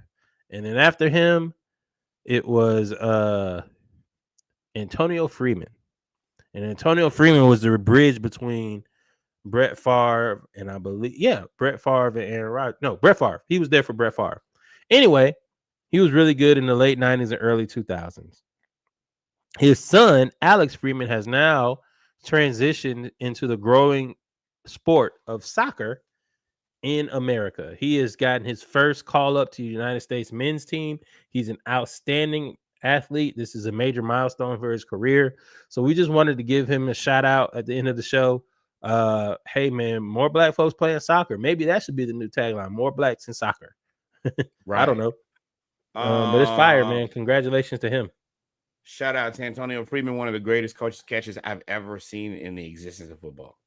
And then after him, it was Antonio Freeman. And Antonio Freeman was the bridge between Brett Favre and I believe, Brett Favre and Aaron Rodgers. No, Brett Favre. He was there for Brett Favre. Anyway, he was really good in the late 90s and early 2000s. His son, Alex Freeman, has now transitioned into the growing sport of soccer in America. He has gotten his first call up to the United States men's team. He's an outstanding athlete. This is a major milestone for his career. So we just wanted to give him a shout out at the end of the show. Hey man, more black folks playing soccer. Maybe that should be the new tagline: more blacks in soccer. Right. I don't know. But it's fire, man. Congratulations to him. Shout out to Antonio Freeman, one of the greatest coaches catches I've ever seen in the existence of football.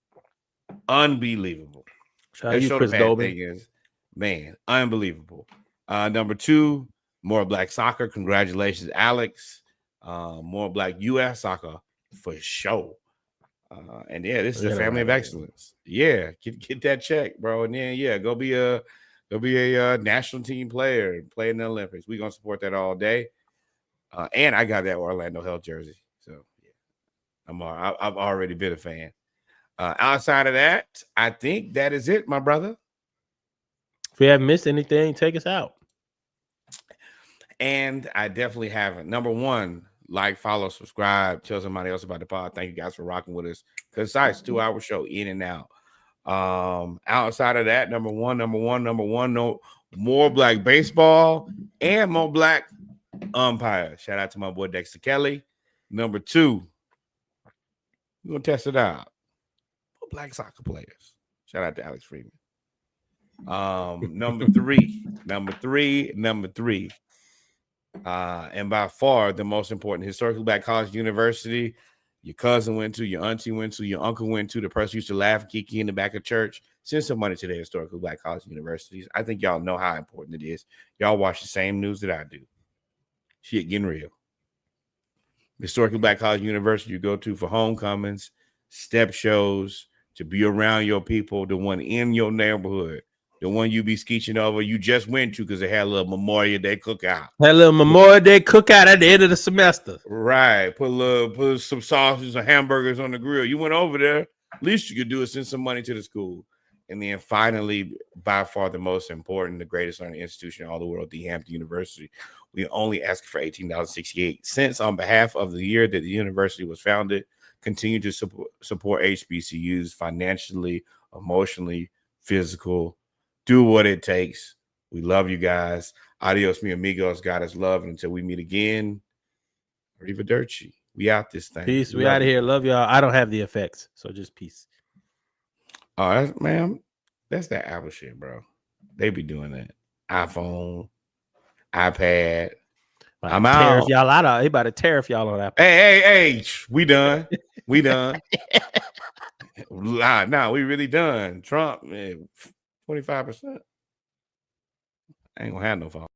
Unbelievable. Shout out to you, Chris Dolby. Thing is, man, unbelievable. Number 2, more black soccer. Congratulations, Alex. More black U.S. soccer for sure. And yeah, this is a family of excellence. Yeah, get that check, bro. And then go be a national team player and play in the Olympics. We're gonna support that all day. And I got that Orlando Health jersey, so yeah, I've already been a fan. Outside of that, I think that is it, my brother. If we haven't missed anything, take us out. And I definitely haven't. Number 1, like, follow, subscribe, tell somebody else about the pod. Thank you guys for rocking with us. Concise 2-hour show, in and out. Outside of that, number one, no more black baseball and more black umpires. Shout out to my boy Dexter Kelly. Number 2, we're gonna test it out. Black soccer players. Shout out to Alex Freeman. Number three, and by far the most important, historically black college university. Your cousin went to, your auntie went to, your uncle went to, the person used to laugh and kiki in the back of church. Send some money to the historically black college universities. I think y'all know how important it is. Y'all watch the same news that I do. Shit getting real. Historically black college university you go to for homecomings, step shows, to be around your people, the one in your neighborhood, the one you be skeeching over, you just went to because they had a little Memorial Day cookout. Had a little Memorial Day cookout at the end of the semester. Right. Put some sausages and hamburgers on the grill. You went over there. Least you could do is send some money to the school. And then finally, by far the most important, the greatest learning institution in all the world, the Hampton University. We only ask for $18.68 on behalf of the year that the university was founded. Continue to support HBCUs financially, emotionally, physical. Do what it takes. We love you guys. Adios, mi amigos. God is love. And until we meet again, arrivederci. We out this thing. Peace. We out of here. Love y'all. I don't have the effects, so just peace. Oh, man, that's that Apple shit, bro. They be doing that. iPhone, iPad. I'm out. Tariff y'all out. He about to tariff y'all on Apple. Hey. We done. We done. Nah, we really done. Trump, 25%. I ain't gonna have no phone.